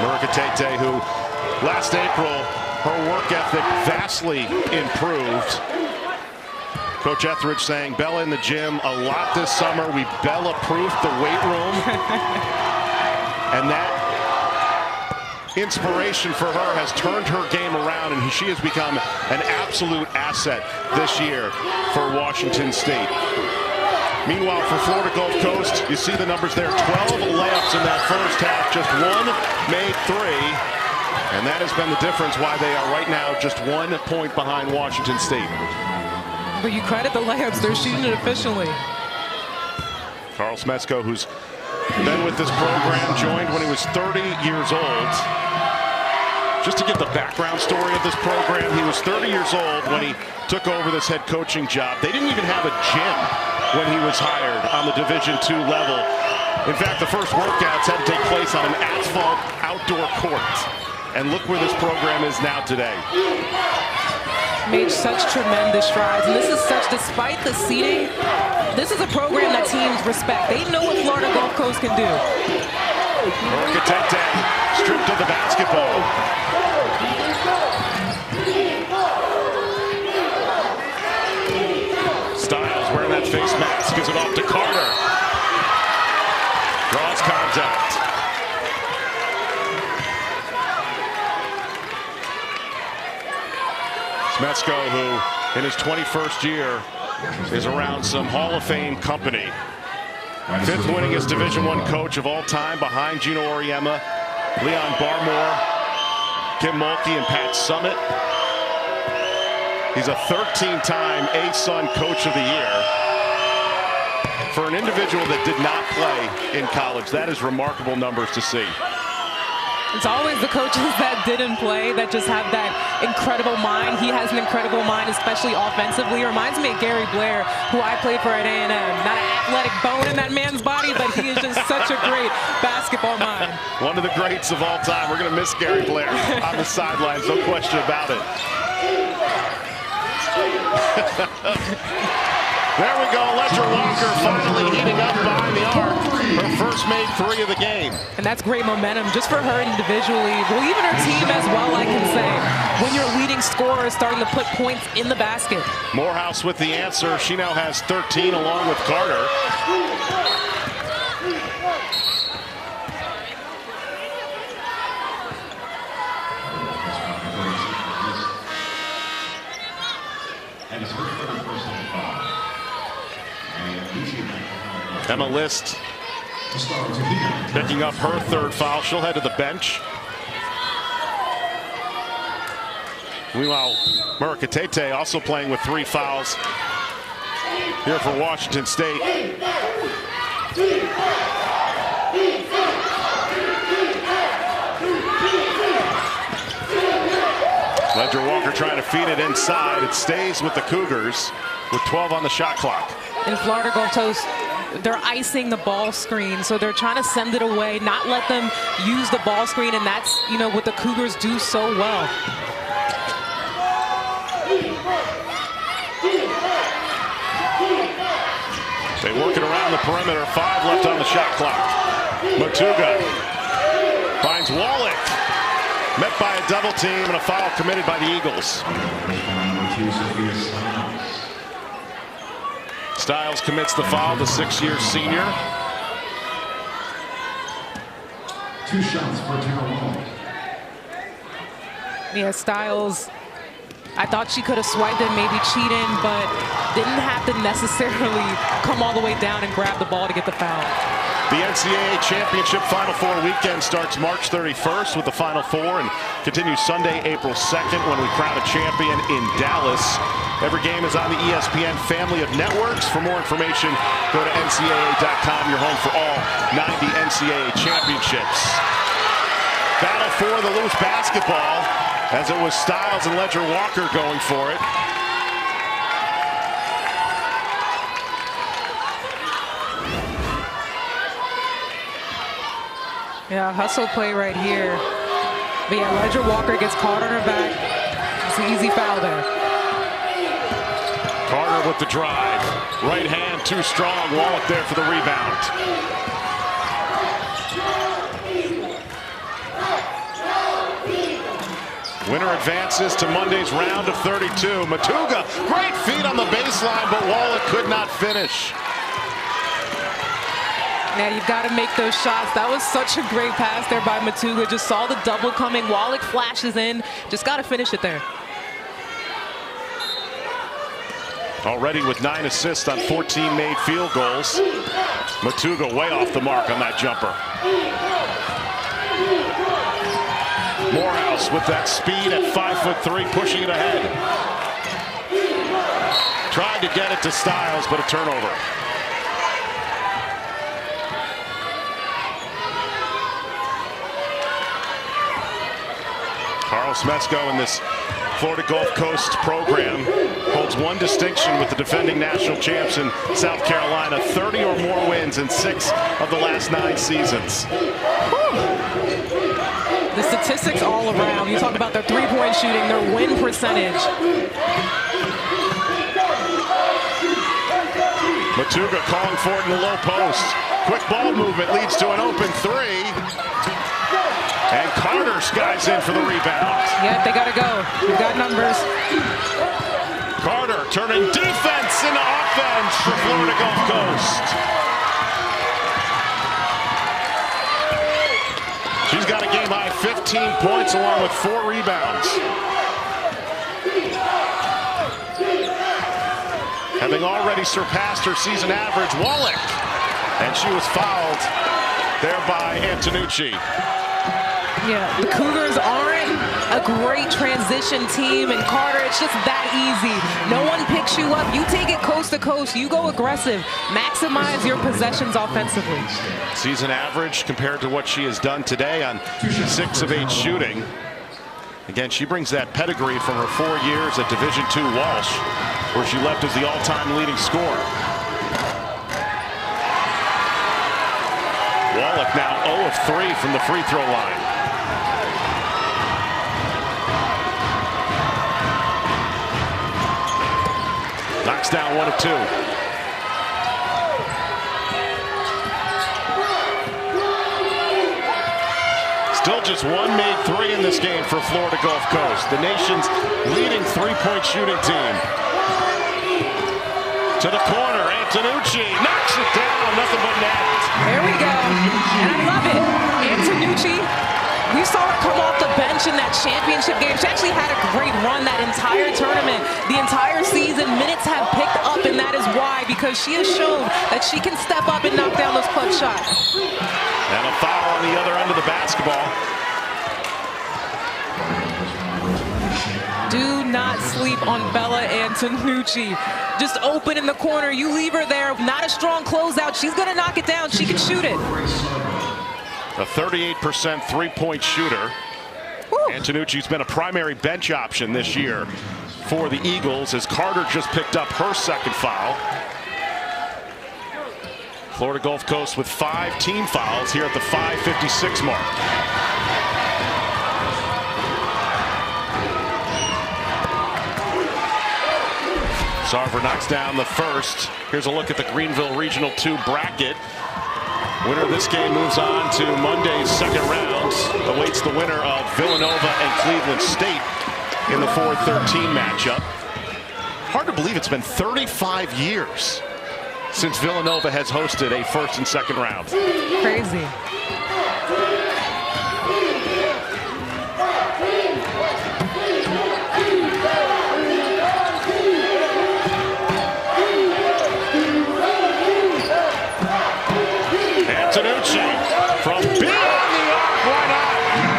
Murakatete, who last April, her work ethic vastly improved. Coach Etheridge saying, Bella in the gym a lot this summer. We Bella-proofed the weight room. And that inspiration for her has turned her game around, and she has become an absolute asset this year for Washington State. Meanwhile, for Florida Gulf Coast, you see the numbers there, 12 layups in that first half, just 1 made 3, and that has been the difference why they are right now just 1 point behind Washington State. But you credit the layups, they're shooting it efficiently. Carl Smesko, who's been with this program, joined when he was 30 years old. Just to get the background story of this program, he was 30 years old when he took over this head coaching job. They didn't even have a gym when he was hired on the Division II level. In fact, the first workouts had to take place on an asphalt outdoor court. And look where this program is now today. Made such tremendous strides, and this is such, despite the seeding, this is a program that teams respect. They know what Florida Gulf Coast can do. Murakatete stripped of the basketball. Stiles wearing that face mask, gives it off to Carter. Draws contact. Mesko, who in his 21st year is around some Hall of Fame company. 5th winningest Division I coach of all time, behind Gino Auriemma, Leon Barmore, Kim Mulkey, and Pat Summitt. He's a 13-time ASUN Coach of the Year. For an individual that did not play in college, that is remarkable numbers to see. It's always the coaches that didn't play that just have that incredible mind. He has an incredible mind, especially offensively. It reminds me of Gary Blair, who I played for at A&M. Not an athletic bone in that man's body, but he is just such a great basketball mind. One of the greats of all time. We're going to miss Gary Blair on the sidelines, no question about it. There we go, Ledger Walker finally heating up behind the arc. Her first made 3 of the game. And that's great momentum just for her individually. Well, even her team as well, I can say. When your leading scorer is starting to put points in the basket. Morehouse with the answer. She now has 13 along with Carter. Emma List picking up her 3rd foul. She'll head to the bench. Meanwhile, Murakatete also playing with 3 fouls here for Washington State. Ledger Walker trying to feed it inside. It stays with the Cougars with 12 on the shot clock. In Florida Gulf Coast, they're icing the ball screen, so they're trying to send it away, not let them use the ball screen, and that's, you know, what the Cougars do so well. They work it around the perimeter. 5 left on the shot clock. Matuga finds Wallach. Met by a double team and a foul committed by the Eagles. Stiles commits the foul, the 6-year senior. 2 shots for Tara Wall. Yeah, Stiles, I thought she could have swiped it, maybe cheating, but didn't have to necessarily come all the way down and grab the ball to get the foul. The NCAA Championship Final Four weekend starts March 31st with the Final Four and continues Sunday, April 2nd when we crown a champion in Dallas. Every game is on the ESPN family of networks. For more information, go to NCAA.com, your home for all 90 NCAA championships. Battle for the loose basketball, as it was Stiles and Ledger Walker going for it. Yeah, hustle play right here. But yeah, Ledger Walker gets caught on her back. It's an easy foul there. Carter with the drive. Right hand too strong. Wallach there for the rebound. Winner advances to Monday's round of 32. Matuga, great feed on the baseline, but Wallach could not finish. Yeah, you've got to make those shots. That was such a great pass there by Matuga. Just saw the double coming. Wallach flashes in. Just got to finish it there. Already with 9 assists on 14 made field goals. Matuga way off the mark on that jumper. Morehouse with that speed at 5'3", pushing it ahead. Tried to get it to Stiles, but a turnover. Carlos Mesko in this Florida Gulf Coast program holds 1 distinction with the defending national champs in South Carolina. 30 or more wins in 6 of the last 9 seasons. The statistics all around. You talk about their 3-point shooting, their win percentage. Matuga calling for it in the low post. Quick ball movement leads to an open 3. And Carter skies in for the rebound. Yep, they got to go. We've got numbers. Carter turning defense into offense for Florida Gulf Coast. She's got a game-high 15 points along with 4 rebounds. Having already surpassed her season average, Wallach. And she was fouled there by Antonucci. Yeah, the Cougars aren't a great transition team, and Carter, it's just that easy. No one picks you up. You take it coast to coast. You go aggressive. Maximize your possessions offensively. Season average compared to what she has done today on 6 of 8 shooting. Again, she brings that pedigree from her 4 years at Division II Walsh, where she left as the all-time leading scorer. Wallach now 0 of 3 from the free throw line. Knocks down 1 of 2. Still just one made 3 in this game for Florida Gulf Coast, the nation's leading three-point shooting team. To the corner, Antonucci knocks it down, nothing but net. There we go, and I love it. Antonucci, we saw her come off the bench in that championship game. She actually had a great run that entire tournament, the entire season. Minutes have picked up, and that is why, because she has shown that she can step up and knock down those clutch shots. And a foul on the other end of the basketball. Do not sleep on Bella Antonucci. Just open in the corner. You leave her there. Not a strong closeout. She's going to knock it down. She can shoot it. A 38% three-point shooter. Woo. Antonucci's been a primary bench option this year for the Eagles as Carter just picked up her second foul. Florida Gulf Coast with 5 team fouls here at the 5:56 mark. Sarver knocks down the first. Here's a look at the Greenville Regional 2 bracket. Winner of this game moves on to Monday's second round. Awaits the winner of Villanova and Cleveland State in the 4-13 matchup. Hard to believe it's been 35 years since Villanova has hosted a first and second round. Crazy. Antonucci from beyond the arc, why not?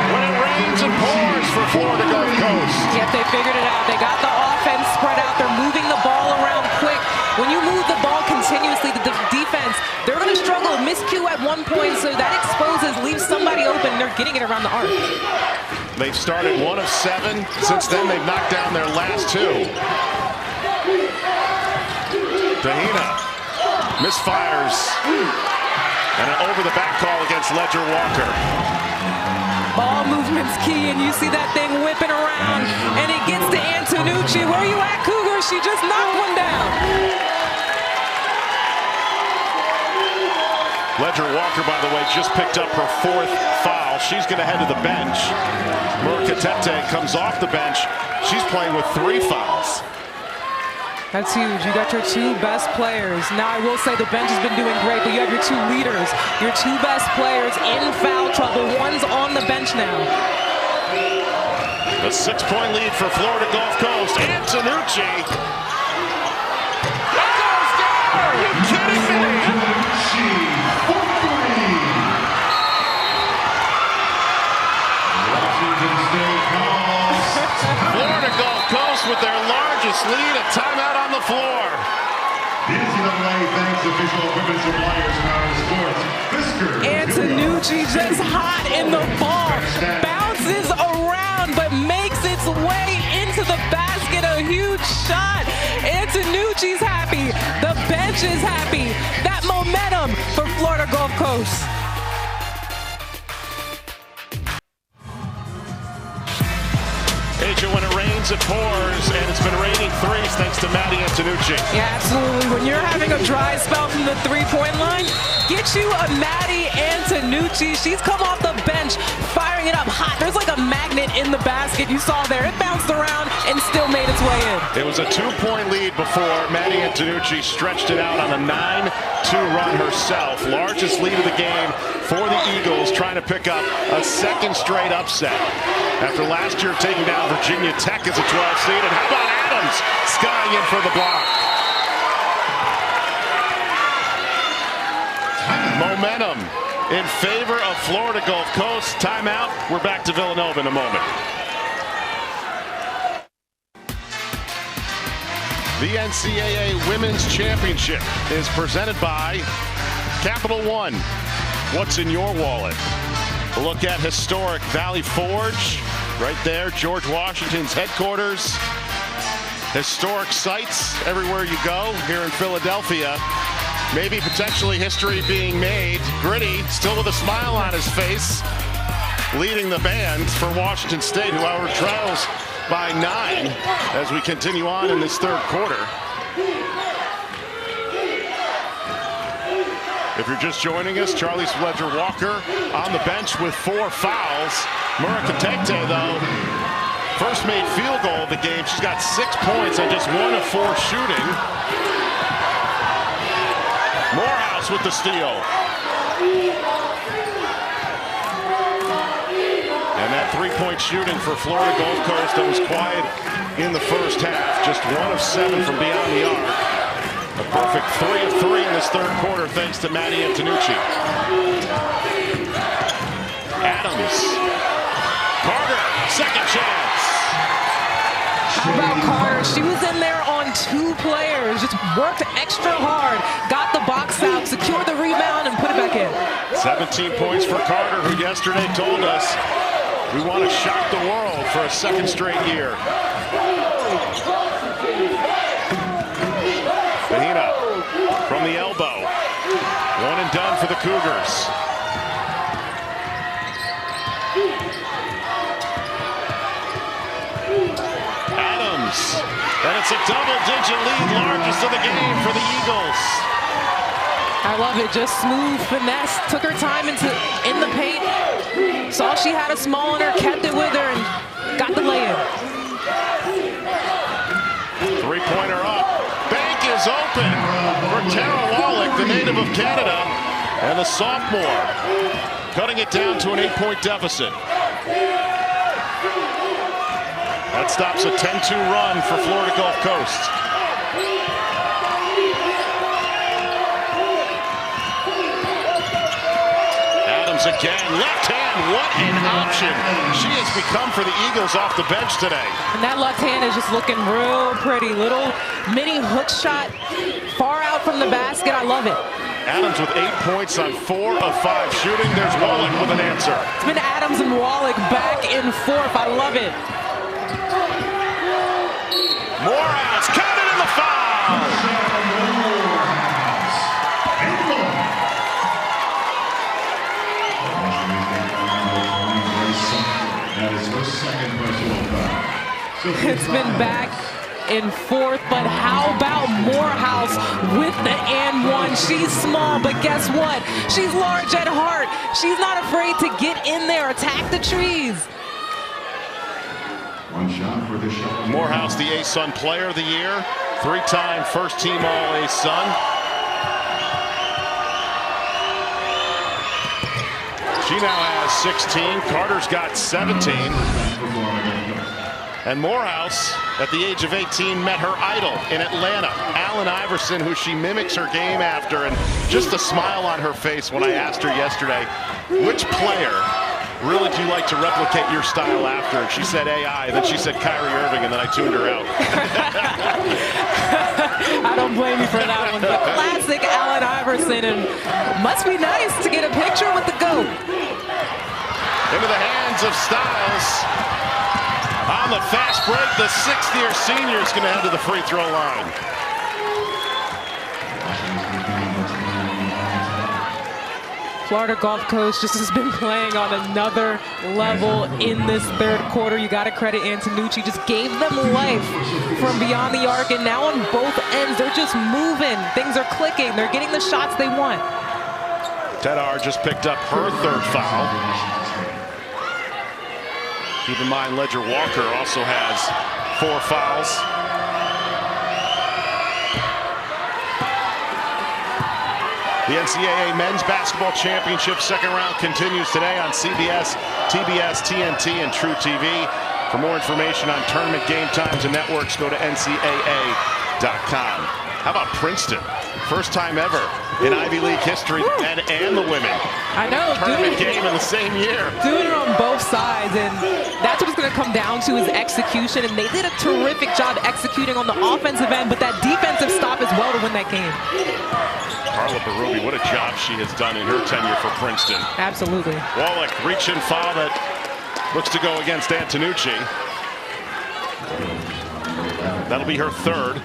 When it rains and pours for Florida Gulf Coast. Yep, they figured it out. They got the offense spread out. They're moving the ball around quick. When you move the ball continuously, the defense, they're going to struggle. Miscue at one point, so that exposes, leaves somebody open. They're getting it around the arc. They've started 1 of 7. Since then, they've knocked down their last 2. Dahina misfires. And an over-the-back call against Ledger Walker. Ball movement's key, and you see that thing whipping around, and it gets to Antonucci. Where are you at, Cougar? She just knocked one down. Ledger Walker, by the way, just picked up her 4th foul. She's going to head to the bench. Murkatete comes off the bench. She's playing with 3 fouls. That's huge. You got your 2 best players. Now, I will say the bench has been doing great, but you have your 2 leaders, your 2 best players in foul trouble. One's on the bench now. A 6-point lead for Florida Gulf Coast. Antonucci. It goes down. Are you kidding me? Florida Gulf Coast with their largest lead. A timeout on the floor. NCAA thanks official equipment suppliers Power Sports. Antonucci just hot in the ball. Bounces around, but makes its way into the basket. A huge shot. Antonucci's happy. The bench is happy. That momentum for Florida Gulf Coast. When it rains, it pours, and it's been raining threes thanks to Maddie Antonucci. Yeah, absolutely. When you're having a dry spell from the three-point line, get you a Maddie Antonucci. She's come off the bench, firing it up hot. There's like a magnet in the basket you saw there. It bounced around and still made its way in. It was a 2-point lead before Maddie Antonucci stretched it out on a 9-2 run herself. Largest lead of the game for the Eagles, trying to pick up a 2nd straight upset. after last year taking down Virginia Tech as a 12 seed. And how about Adams skying in for the block? Momentum in favor of Florida Gulf Coast. Timeout. We're back to Villanova in a moment. The NCAA Women's Championship is presented by Capital One. What's in your wallet? A look at historic Valley Forge. Right there, George Washington's headquarters. Historic sites everywhere you go here in Philadelphia. Maybe potentially history being made. Gritty, still with a smile on his face, leading the band for Washington State, who however trails by 9 as we continue on in this third quarter. If you're just joining us, Charlie Sledger-Walker on the bench with 4 fouls. Murakatete, though, first made field goal of the game. She's got 6 points on just 1 of 4 shooting. Morehouse with the steal. And that 3-point shooting for Florida Gulf Coast that was quiet in the first half. Just 1 of 7 from beyond the arc. A perfect 3 of 3 in this third quarter thanks to Maddie Antonucci. Adams. Carter, second chance. How about Carter? She was in there on 2 players, just worked extra hard, got the box out, secured the rebound, and put it back in. 17 points for Carter, who yesterday told us we want to shock the world for a second straight year. Fahina from the elbow. 1 and done for the Cougars. Adams. And it's a double-digit lead, largest of the game for the Eagles. I love it. Just smooth finesse. Took her time in the paint. Saw she had a small on her, kept it with her, and got the lay-in. 3-pointer up. Bank is open for Tara Wallach, the native of Canada, and the sophomore, cutting it down to an 8-point deficit. That stops a 10-2 run for Florida Gulf Coast. Adams again, left hand, what an option she has become for the Eagles off the bench today. And that left hand is just looking real pretty. Little mini hook shot, far out from the basket. I love it. Adams with 8 points on 4 of 5 shooting. There's Wallach with an answer. It's been Adams and Wallach back and forth. I love it. Morehouse counted in the foul. It's been back and forth, but how about Morehouse with the and one? She's small, but guess what? She's large at heart. She's not afraid to get in there, attack the trees. One shot for the shot. Morehouse, the ASUN Player of the Year, 3-time first-team All-ASUN. She now has 16. Carter's got 17. And Morehouse, at the age of 18, met her idol in Atlanta, Allen Iverson, who she mimics her game after. And just a smile on her face when I asked her yesterday, which player really do you like to replicate your style after? And she said AI, and then she said Kyrie Irving, and then I tuned her out. I don't blame you for that one, but classic Allen Iverson, and must be nice to get a picture with the GOAT. Into the hands of Styles. On the fast break, the 6th-year senior is going to head to the free throw line. Florida Gulf Coast just has been playing on another level in this third quarter. You got to credit Antonucci. Just gave them life from beyond the arc, and now on both ends, they're just moving. Things are clicking. They're getting the shots they want. Tedar just picked up her 3rd foul. Keep in mind, Ledger Walker also has 4 fouls. The NCAA Men's Basketball Championship second round continues today on CBS, TBS, TNT, and True TV. For more information on tournament game times and networks, go to ncaa.com. How about Princeton? First time ever in Ivy League history, the men and the women. I know. Tournament game in the same year. Doing it on both sides, and that's what it's going to come down to is execution. And they did a terrific job executing on the offensive end, but that defensive stop as well to win that game. Carla Berube, what a job she has done in her tenure for Princeton. Absolutely. Wallach, reach-in foul that looks to go against Antonucci. That'll be her third.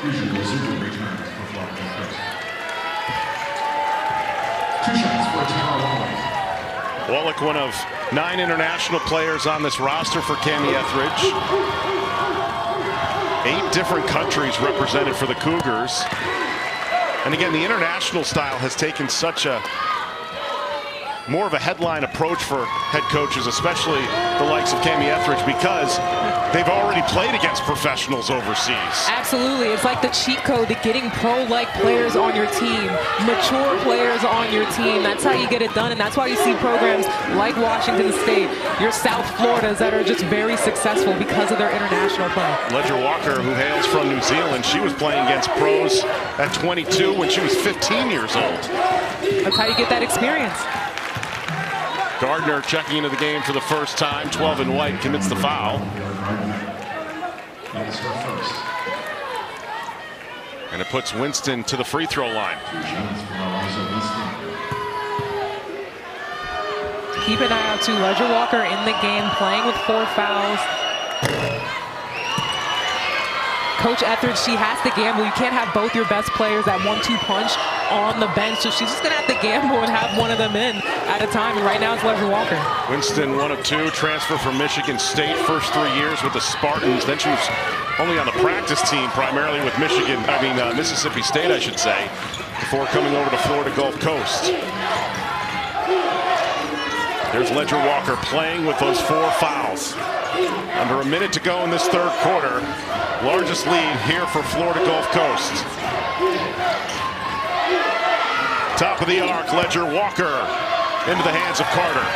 Usually the super returns for Florida. 2 shots for Tara Wallach. Wallach, one of 9 international players on this roster for Cami Etheridge. 8 different countries represented for the Cougars. And again, the international style has taken such a more of a headline approach for head coaches, especially the likes of Cami Etheridge, because they've already played against professionals overseas. Absolutely. It's like the cheat code to getting pro-like players on your team, mature players on your team. That's how you get it done, and that's why you see programs like Washington State, your South Floridas that are just very successful because of their international play. Ledger Walker, who hails from New Zealand, she was playing against pros at 22 when she was 15 years old. That's how you get that experience. Gardner checking into the game for the first time. 12 in white, commits the foul. And it puts Winston to the free throw line. Keep an eye out to Ledger Walker in the game, playing with 4 fouls. Coach Etheridge, she has to gamble. You can't have both your best players at 1-2 punch on the bench, so she's just going to have to gamble and have one of them in at a time. And right now it's Ledger Walker. Winston, 1 of 2, transfer from Michigan State, first 3 years with the Spartans. Then she was only on the practice team, primarily with Mississippi State, I should say, before coming over to Florida Gulf Coast. There's Ledger Walker playing with those 4 fouls. Under a minute to go in this third quarter. Largest lead here for Florida Gulf Coast. Top of the arc, Ledger Walker into the hands of Carter.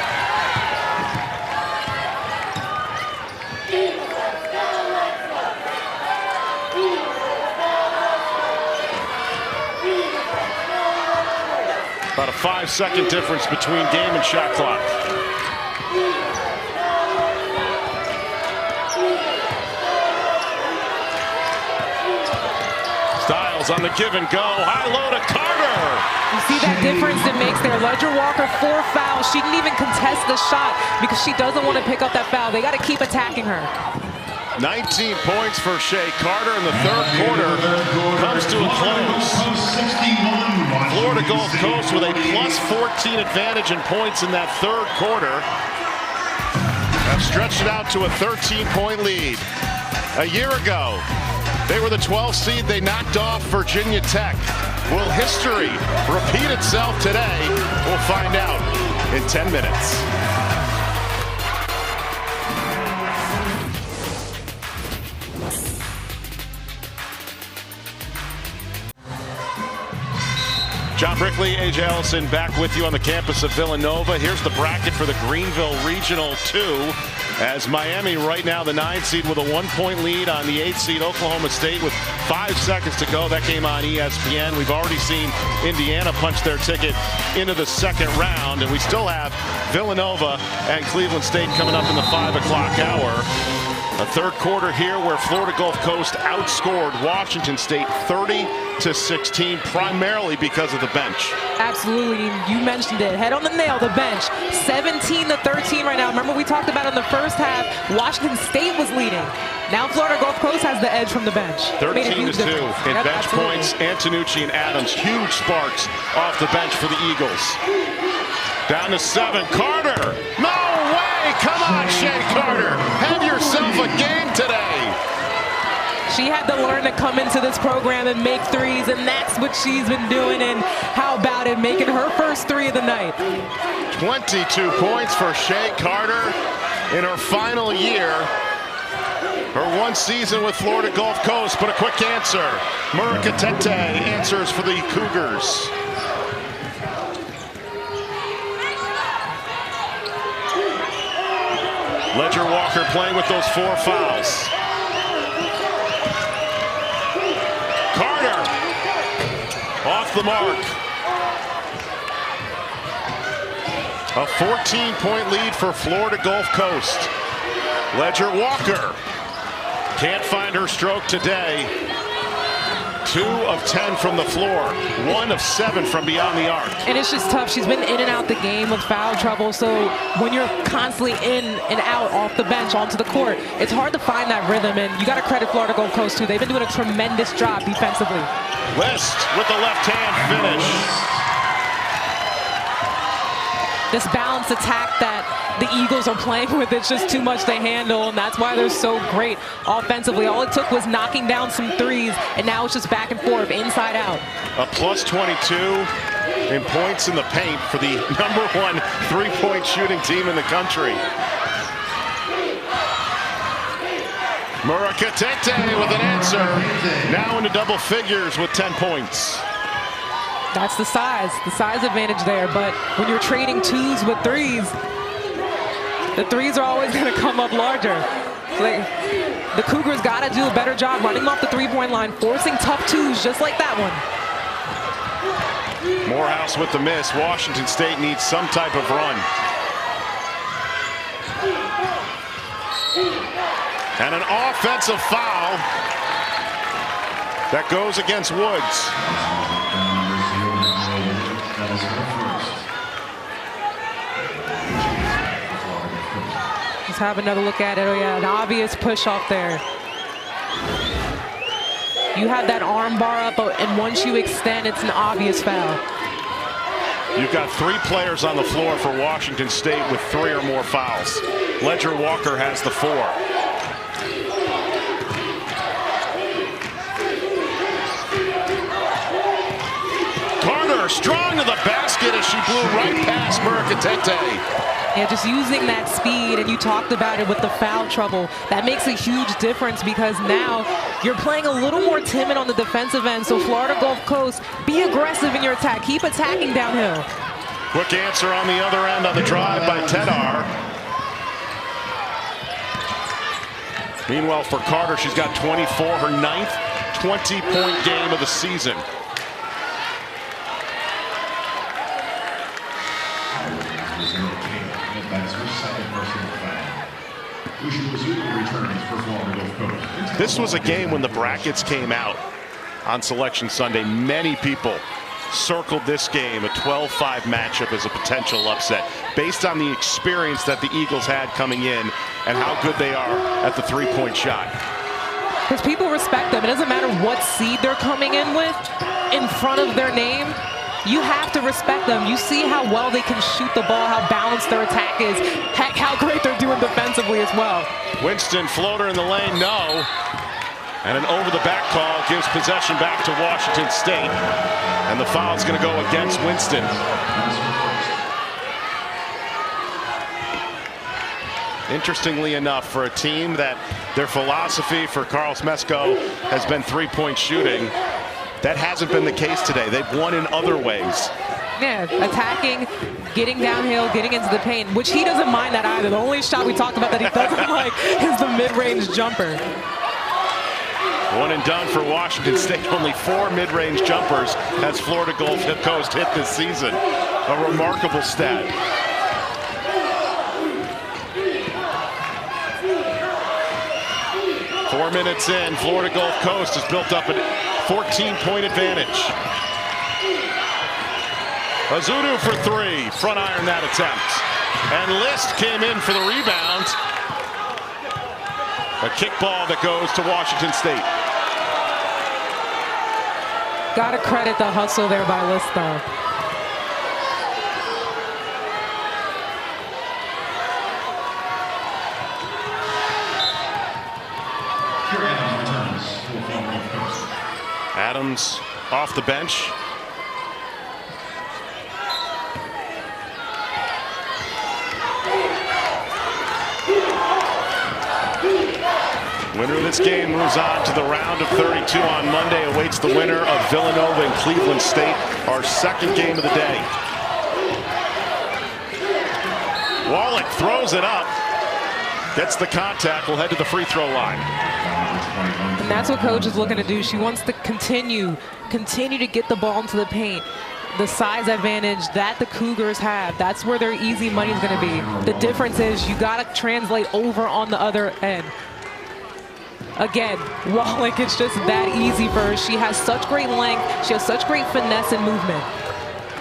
About a 5-second difference between game and shot clock. Styles on the give and go. High low to Carter. You see that difference it makes there. Ledger Walker, 4 fouls. She didn't even contest the shot because she doesn't want to pick up that foul. They got to keep attacking her. 19 points for Shea Carter in the third quarter. Comes to a close. Florida Gulf Coast with a plus 14 advantage in points in that third quarter. Have stretched it out to a 13-point lead. A year ago, they were the 12th seed. They knocked off Virginia Tech. Will history repeat itself today? We'll find out in 10 minutes. John Brickley, AJ Ellison back with you on the campus of Villanova. Here's the bracket for the Greenville Regional 2. As Miami right now the 9th seed with a 1-point lead on the 8th seed Oklahoma State with 5 seconds to go. That came on ESPN. We've already seen Indiana punch their ticket into the second round, and we still have Villanova and Cleveland State coming up in the 5 o'clock hour. A third quarter here where Florida Gulf Coast outscored Washington State 30-16, primarily because of the bench. Absolutely, you mentioned it. Head on the nail, the bench. 17-13 right now. Remember we talked about in the first half, Washington State was leading. Now Florida Gulf Coast has the edge from the bench. 13-2 in bench points. Antonucci and Adams, huge sparks off the bench for the Eagles. Down to 7, Carter. No way! Come on, Shea Carter. Have yourself a game today. She had to learn to come into this program and make threes, and that's what she's been doing. And how about it, making her first 3 of the night. 22 points for Shea Carter in her final year. Her one season with Florida Gulf Coast, but a quick answer. Murakatete answers for the Cougars. Ledger Walker playing with those 4 fouls. Carter off the mark. A 14-point lead for Florida Gulf Coast. Ledger Walker can't find her stroke today. 2 of 10 from the floor, 1 of 7 from beyond the arc. And it's just tough. She's been in and out the game with foul trouble. So when you're constantly in and out off the bench onto the court, it's hard to find that rhythm. And you got to credit Florida Gulf Coast too. They've been doing a tremendous job defensively. List with the left hand finish. This balanced attack that the Eagles are playing with, it's just too much to handle, and that's why they're so great offensively. All it took was knocking down some threes, and now it's just back and forth, inside out. A plus 22 in points in the paint for the #1 3-point shooting team in the country. Murakatete with an answer, now into double figures with 10 points. That's the size advantage there, but when you're trading 2s with 3s, the 3s are always going to come up larger. So the Cougars got to do a better job running off the 3-point line, forcing tough 2s just like that one. Morehouse with the miss. Washington State needs some type of run. And an offensive foul that goes against Woods. Let's have another look at it. Oh yeah, an obvious push off there. You have that arm bar up, and once you extend, it's an obvious foul. You've got 3 players on the floor for Washington State with 3 or more fouls. Ledger Walker has the 4. Carter strong to the basket as she blew right past Murakatete. Yeah, just using that speed, and you talked about it with the foul trouble. That makes a huge difference because now you're playing a little more timid on the defensive end. So Florida Gulf Coast, be aggressive in your attack. Keep attacking downhill. Quick answer on the other end on the drive by Tedar. Meanwhile, for Carter, she's got 24, her 9th 20-point game of the season. This was a game when the brackets came out on Selection Sunday. Many people circled this game, a 12-5 matchup, as a potential upset based on the experience that the Eagles had coming in and how good they are at the 3-point shot. Because people respect them. It doesn't matter what seed they're coming in with in front of their name. You have to respect them. You see how well they can shoot the ball, how balanced their attack is, heck, how great they're doing defensively as well. Winston, floater in the lane, no. And an over-the-back call gives possession back to Washington State. And the foul's going to go against Winston. Interestingly enough, for a team that their philosophy for Carlos Mesco has been 3-point shooting, that hasn't been the case today. They've won in other ways. Yeah, attacking, getting downhill, getting into the paint, which he doesn't mind that either. The only shot we talked about that he doesn't like is the mid-range jumper. 1 and done for Washington State. Only 4 mid-range jumpers has Florida Gulf Coast hit this season. A remarkable stat. Four minutes in, Florida Gulf Coast has built up a 14-point advantage. Azudu for 3, front iron that attempt. And List came in for the rebound. A kickball that goes to Washington State. Gotta credit the hustle there by List, though. Adams off the bench. Winner of this game moves on to the round of 32 on Monday. Awaits the winner of Villanova and Cleveland State, our second game of the day. Wallach throws it up, gets the contact, will head to the free throw line. And that's what coach is looking to do. She wants to continue to get the ball into the paint. The size advantage that the Cougars have, that's where their easy money is going to be. The difference is you got to translate over on the other end. Again, Wallach, it's just that easy for her. She has such great length. She has such great finesse and movement.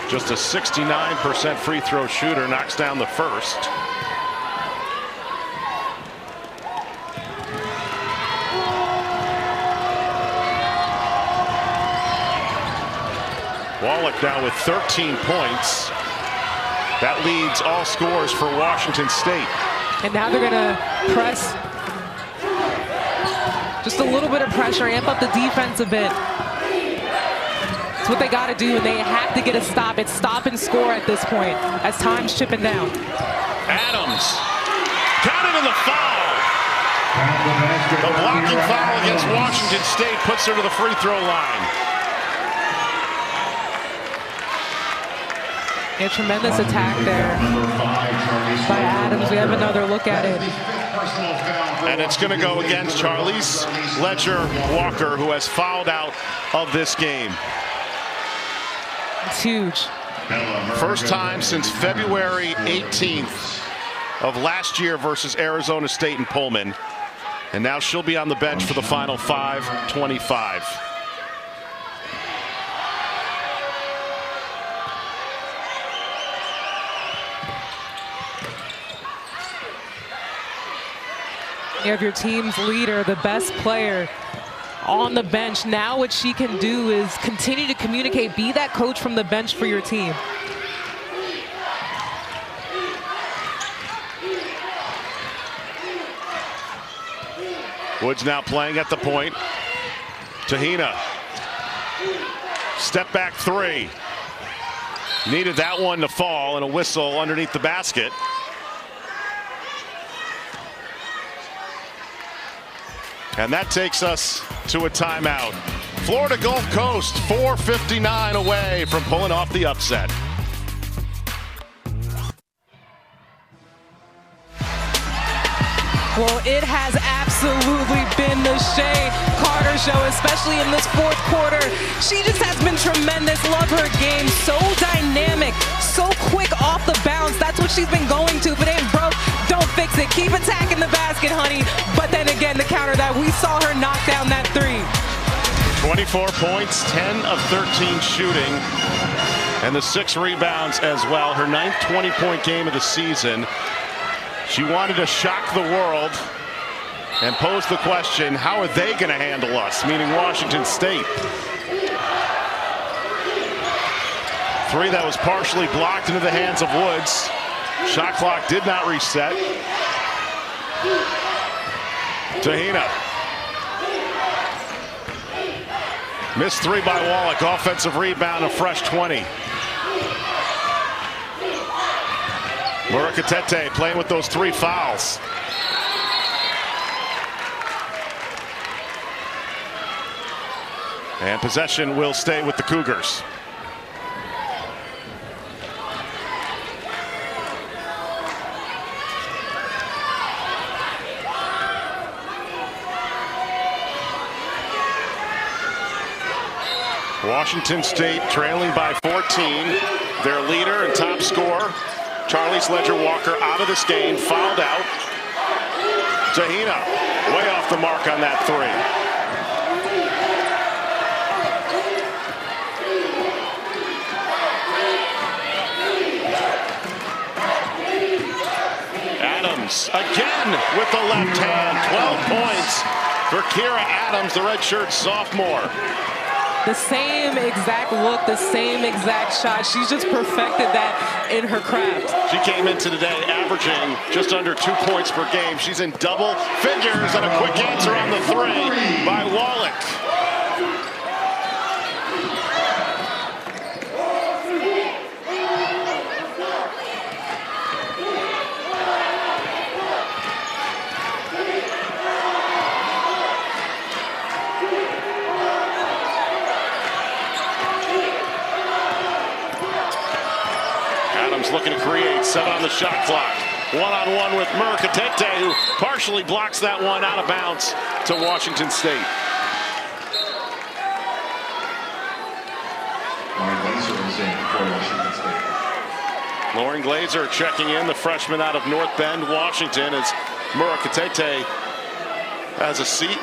Just a 69% free throw shooter, knocks down the first. Wallach now with 13 points. That leads all scores for Washington State. And now they're going to press. Just a little bit of pressure, amp up the defense a bit. It's what they got to do, and they have to get a stop. It's stop and score at this point as time's chipping down. Adams counted in the foul. The blocking foul against Washington State puts her to the free throw line. A tremendous attack there by Adams. We have another look at it. And it's going to go against Charlize Ledger-Walker, who has fouled out of this game. It's huge. First time since February 18th of last year versus Arizona State and Pullman. And now she'll be on the bench for the final 5:25. You have your team's leader, the best player on the bench. Now what she can do is continue to communicate, be that coach from the bench for your team. Woods now playing at the point. Tahina. Step back three. Needed that one to fall, and a whistle underneath the basket. And that takes us to a timeout. Florida Gulf Coast, 4:59 away from pulling off the upset. Well, it has absolutely been the Shea Carter show, especially in this fourth quarter. She just has been tremendous. Love her game. So dynamic, so quick off the bounce. That's what she's been going to. If it ain't broke, don't fix it. Keep attacking the basket, honey. But then again, the counter that we saw her knock down that three. 24 points, 10 of 13 shooting, and the 6 rebounds as well. Her 9th 20-point game of the season. She wanted to shock the world and pose the question, how are they going to handle us, meaning Washington State? Three that was partially blocked into the hands of Woods. Shot clock did not reset. Tahina. Missed three by Wallach. Offensive rebound, a fresh 20. Murakatete playing with those 3 fouls. And possession will stay with the Cougars. Washington State trailing by 14. Their leader and top scorer, Charlize Ledger-Walker, out of this game, fouled out. Tahina way off the mark on that three. Adams again with the left hand. 12 points for Kira Adams, the redshirt sophomore. The same exact look, the same exact shot. She's just perfected that in her craft. She came into today averaging just under 2 points per game. She's in double figures, and a quick answer on the three by Wallach. looking to create, 7 on the shot clock. One-on-one with Murkatete, who partially blocks that one out of bounds to Washington State. Lauren Glazer checking in, the freshman out of North Bend, Washington, as Murkatete has a seat.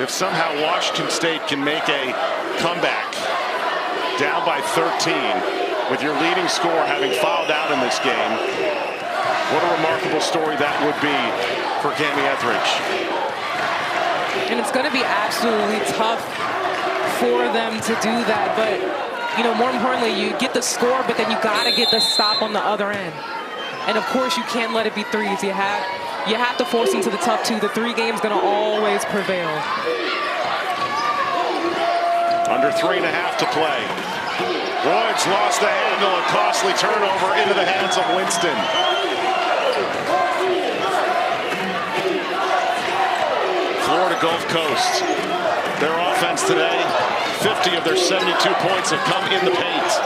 If somehow Washington State can make a comeback down by 13 with your leading scorer having fouled out in this game, what a remarkable story that would be for Cami Etheridge. And it's going to be absolutely tough for them to do that. But, you know, more importantly, you get the score, but then you got to get the stop on the other end. And, of course, you can't let it be threes. You have to force them to the tough two. The 3 game's going to always prevail. Under 3.5 to play. Woods lost the handle, a costly turnover into the hands of Winston. Florida Gulf Coast, their offense today, 50 of their 72 points have come in the paint.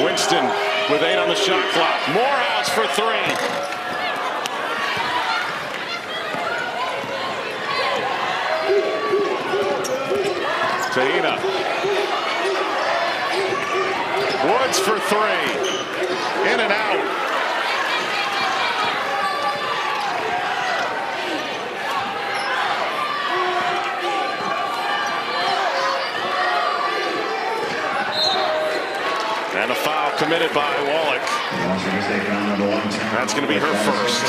Winston with 8 on the shot clock. Morehouse for 3. Taina. Woods for 3. In and out. And a foul committed by Wallach. That's going to be her first.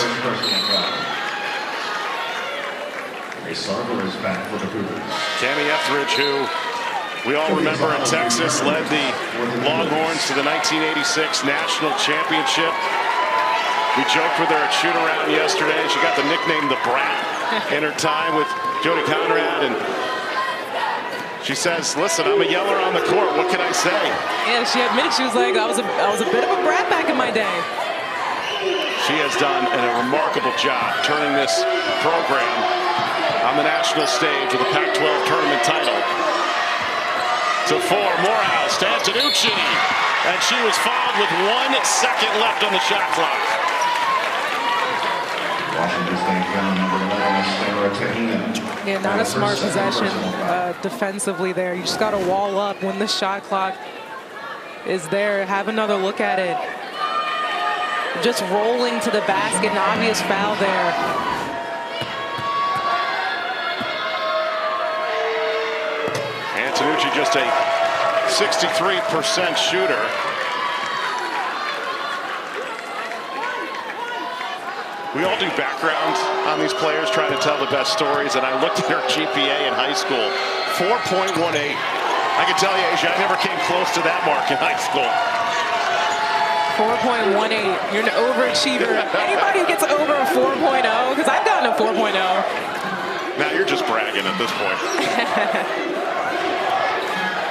Cami Etheridge, who we all remember in Texas, led the Longhorns to the 1986 National Championship. We joked with her at shoot-around yesterday. She got the nickname The Brat in her time with Jody Conrad. And she says, listen, I'm a yeller on the court. What can I say? Yeah, she admitted, she was like, I was a bit of a brat back in my day. She has done a remarkable job turning this program on the national stage with the Pac-12 tournament title. To 4, Morehouse to Antonucci, and she was fouled with 1 second left on the shot clock. Yeah, not a smart possession defensively there. You just got to wall up when the shot clock is there. Have another look at it. Just rolling to the basket, an obvious foul there. Antonucci just a 63% shooter. We all do background on these players, trying to tell the best stories, and I looked at her GPA in high school, 4.18. I can tell you, Asia, I never came close to that mark in high school. 4.18. You're an overachiever. Anybody who gets over a 4.0, because I've gotten a 4.0. Now you're just bragging at this point.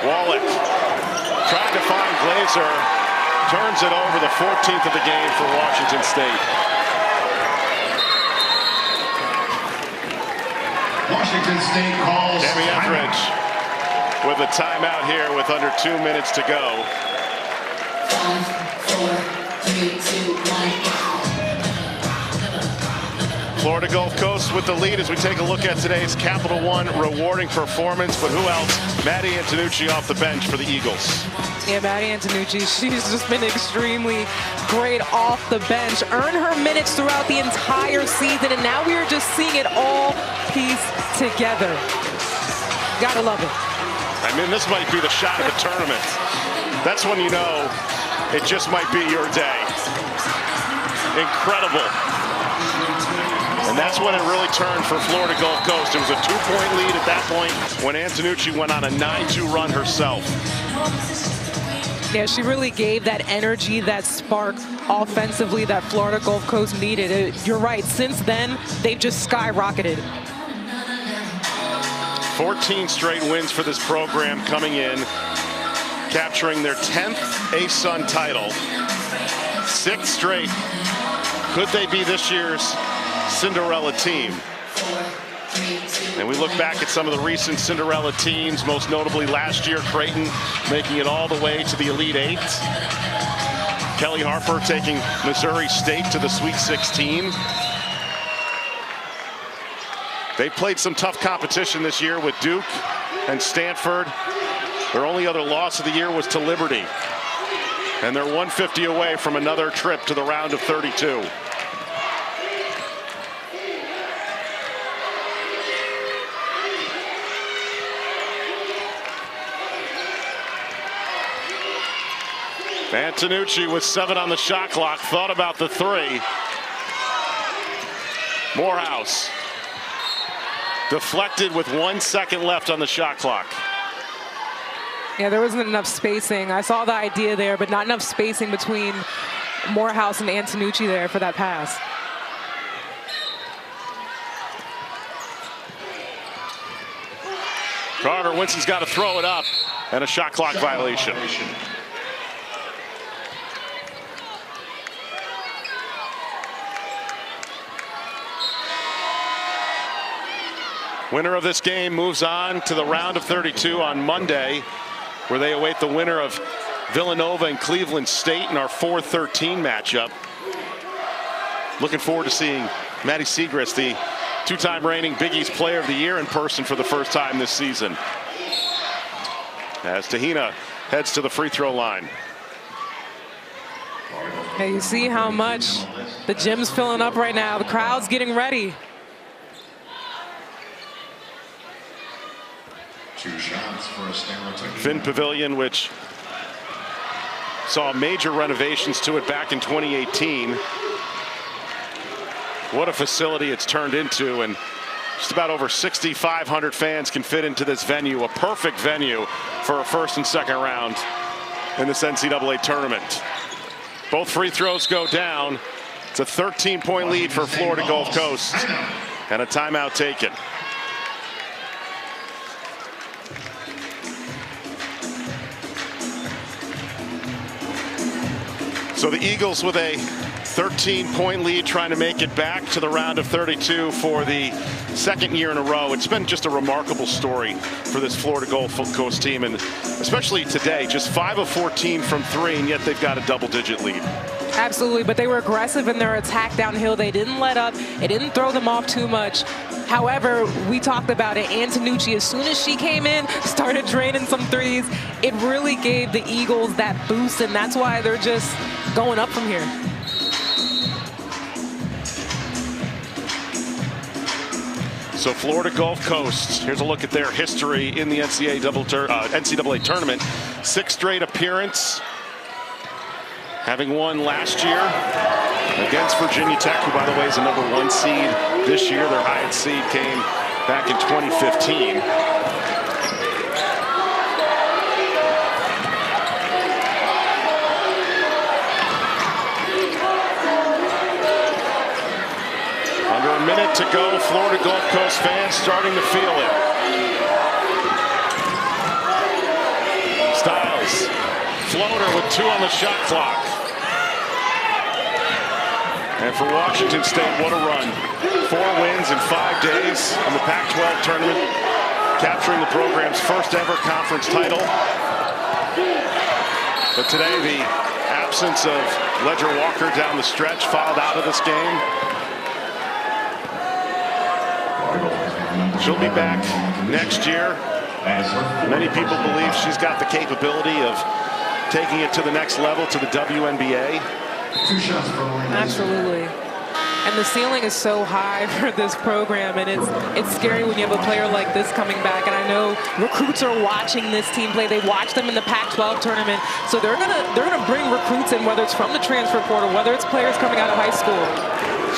Wallach trying to find Glazer, turns it over, the 14th of the game for Washington State. Washington State calls Cami Etheridge with a timeout here with under 2 minutes to go. 5, 4, 3, 2, 1. Florida Gulf Coast with the lead as we take a look at today's Capital One rewarding performance. But who else? Maddie Antonucci off the bench for the Eagles. Yeah, Maddie Antonucci, she's just been extremely great off the bench. Earned her minutes throughout the entire season, and now we are just seeing it all piece together. Gotta love it. I mean, this might be the shot of the tournament. That's when you know it just might be your day. Incredible. And that's when it really turned for Florida Gulf Coast. It was a 2-point lead at that point when Antonucci went on a 9-2 run herself. Yeah, she really gave that energy, that spark offensively that Florida Gulf Coast needed. You're right, since then, they've just skyrocketed. 14 straight wins for this program coming in, capturing their 10th ASUN title. 6th straight Could they be this year's Cinderella team? 4, 3, 2, And we look back at some of the recent Cinderella teams, most notably last year, Creighton making it all the way to the Elite Eight. Kelly Harper taking Missouri State to the Sweet 16. They played some tough competition this year with Duke and Stanford. Their only other loss of the year was to Liberty. And they're 150 away from another trip to the round of 32. Antonucci with 7 on the shot clock, thought about the 3. Morehouse deflected with 1 second left on the shot clock. Yeah, there wasn't enough spacing. I saw the idea there, but not enough spacing between Morehouse and Antonucci there for that pass. Carter Winston's got to throw it up, and a shot clock violation. Winner of this game moves on to the round of 32 on Monday, where they await the winner of Villanova and Cleveland State in our 4-13 matchup. Looking forward to seeing Maddie Siegrist, the 2-time reigning Big East Player of the Year, in person for the first time this season, as Tahina heads to the free throw line. Hey, you see how much the gym's filling up right now. The crowd's getting ready. 2 shots for Tahina. Finn Pavilion, which saw major renovations to it back in 2018. What a facility it's turned into, and just about over 6,500 fans can fit into this venue. A perfect venue for a first and second round in this NCAA tournament. Both free throws go down. It's a 13-point lead for Florida Gulf Coast, and a timeout taken. So the Eagles with a 13-point lead, trying to make it back to the round of 32 for the second year in a row. It's been just a remarkable story for this Florida Gulf Coast team, and especially today, just 5 of 14 from 3, and yet they've got a double-digit lead. Absolutely, but they were aggressive in their attack downhill. They didn't let up. It didn't throw them off too much. However, we talked about it. Antonucci, as soon as she came in, started draining some threes. It really gave the Eagles that boost, and that's why they're just going up from here. So Florida Gulf Coast, here's a look at their history in the NCAA tournament. 6th straight appearance, having won last year against Virginia Tech, who, by the way, is a #1 seed this year. Their highest seed came back in 2015. Under a minute to go, Florida Gulf Coast fans starting to feel it. Styles, floater with 2 on the shot clock. And for Washington State, what a run. 4 wins in 5 days in the Pac-12 tournament, capturing the program's first ever conference title. But today, the absence of Ledger Walker down the stretch fouled out of this game. She'll be back next year. Many people believe she's got the capability of taking it to the next level, to the WNBA. Absolutely. And the ceiling is so high for this program, and it's scary when you have a player like this coming back. And I know recruits are watching this team play. They watch them in the Pac-12 tournament, so they're gonna bring recruits in, whether it's from the transfer portal, whether it's players coming out of high school.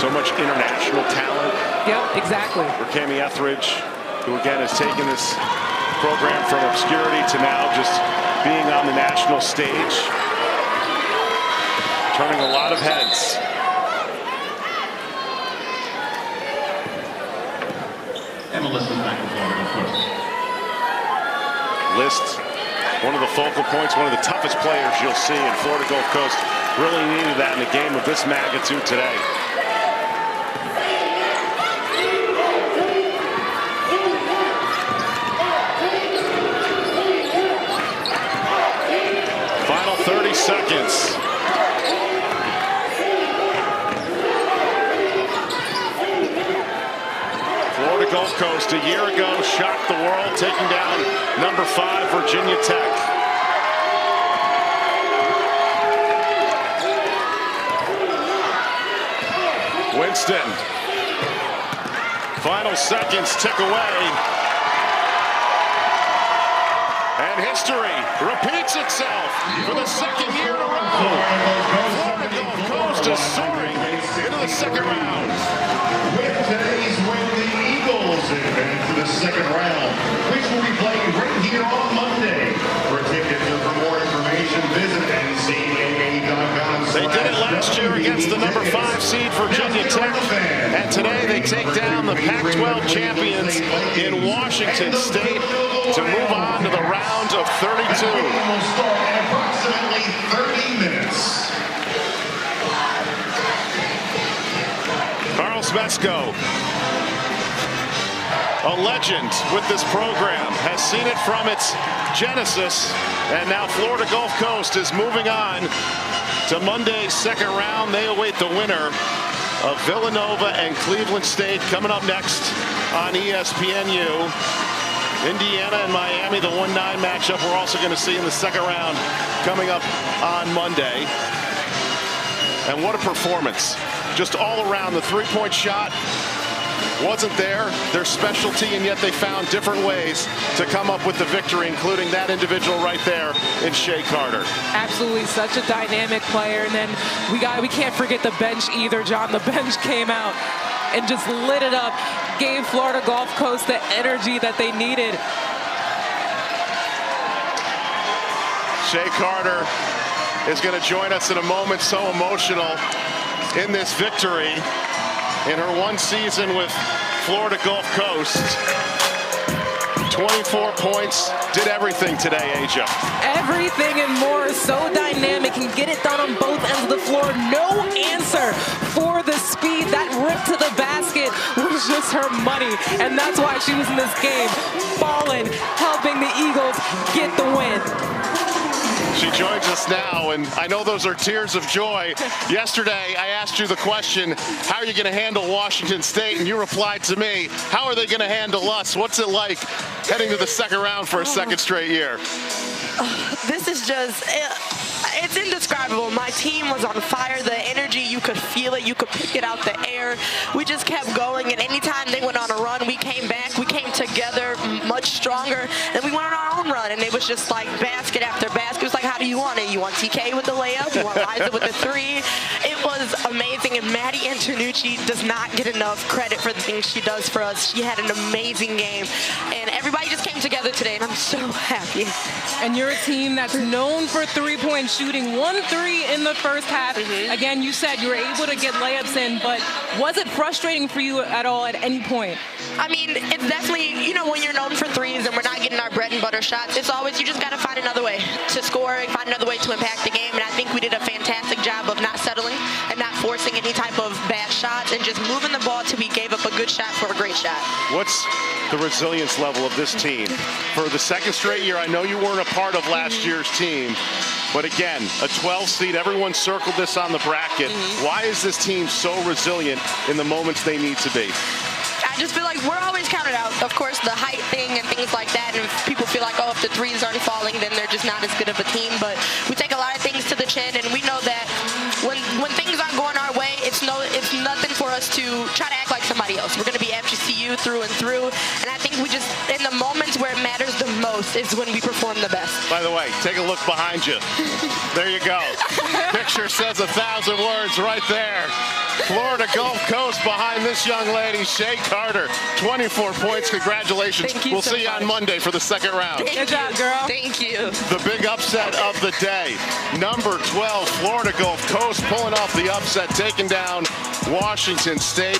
So much international talent. Yep, exactly. For Cami Etheridge, who again has taken this program from obscurity to now just being on the national stage, turning a lot of heads. And the list is back to Florida, of course. List, one of the focal points, one of the toughest players you'll see, in Florida Gulf Coast really needed that in a game of this magnitude today. seconds. Florida Gulf Coast a year ago shocked the world, taking down number 5 Virginia Tech. Winston. Final seconds tick away. And history repeats itself for the second year in a row. Florida Gulf Coast is soaring into the second round. With today's win, the Eagles advance to the second round, which will be played right here on Monday. For tickets or for more information, visit NCAA.com. They did it last year against the number 5 seed Virginia Tech, and today they take down the Pac-12 champions in Washington State to move on to the round of 32. That game will start in approximately 30 minutes. Carl Smesko, a legend with this program, has seen it from its genesis, and now Florida Gulf Coast is moving on to Monday's second round. They await the winner of Villanova and Cleveland State coming up next on ESPNU. Indiana and Miami, the 1-9 matchup we're also going to see in the second round coming up on Monday. And what a performance. Just all around. The three-point shot wasn't there, their specialty, and yet they found different ways to come up with the victory, including that individual right there in Shea Carter. Absolutely, such a dynamic player. And then we can't forget the bench either, John. The bench came out and just lit it up, gave Florida Gulf Coast the energy that they needed. Shea Carter is going to join us in a moment. So emotional in this victory in her one season with Florida Gulf Coast. 24 points, did everything today, Asia. Everything and more, so dynamic, can get it done on both ends of the floor. No answer for the speed. That rip to the basket was just her money, and that's why she was in this game, balling, helping the Eagles get the win. She joins us now, and I know those are tears of joy. Yesterday, I asked you the question, how are you going to handle Washington State? And you replied to me, how are they going to handle us? What's it like heading to the second round for a second straight year? This is just, it's indescribable. My team was on fire. The energy, you could feel it. You could pick it out the air. We just kept going, and anytime they went on a run, we came back. We came together much stronger, and we went on our own run, and it was just like basket after basket. It was like, how do you want it? You want TK with the layup? You want Liza with the three? It was amazing, and Maddie Antonucci does not get enough credit for the things she does for us. She had an amazing game, and everybody just came together today, and I'm so happy. And you're a team that's known for three-point shooting. 1 3 in the first half. Again, you said you were able to get layups in, but was it frustrating for you at all at any point? I mean, it's definitely, you know, when you're known for threes and we're not getting our bread and butter shots, it's always, you just got to find another way to score and find another way to impact the game. And I think we did a fantastic job of not settling and not forcing any type of bad shots and just moving the ball till we gave up a good shot for a great shot. What's the resilience level of this team? For the second straight year, I know you weren't a part of last year's team, but again, a 12 seed, everyone circled this on the bracket. Why is this team so resilient in the moments they need to be? I just feel like we're always counted out. Of course, the height thing and things like that, and if people feel like, oh, if the threes aren't falling, then they're just not as good of a team. But we take a lot of things to the chin, and we know that when things aren't going our way, it's nothing for us to try to act like somebody else. We're going to be FGCU through and through, and I think we just, in the moments where it matters the most, is when we perform the best. By the way, take a look behind you. There you go. Picture says 1,000 words right there. Florida Gulf Coast behind this young lady, Shea Carter. 24 points. Congratulations. Thank you we'll so see you on much. Monday for the second round. Good job, girl. Thank you. The big upset of the day. Number 12, Florida Gulf Coast pulling off the upset, taking down Washington State.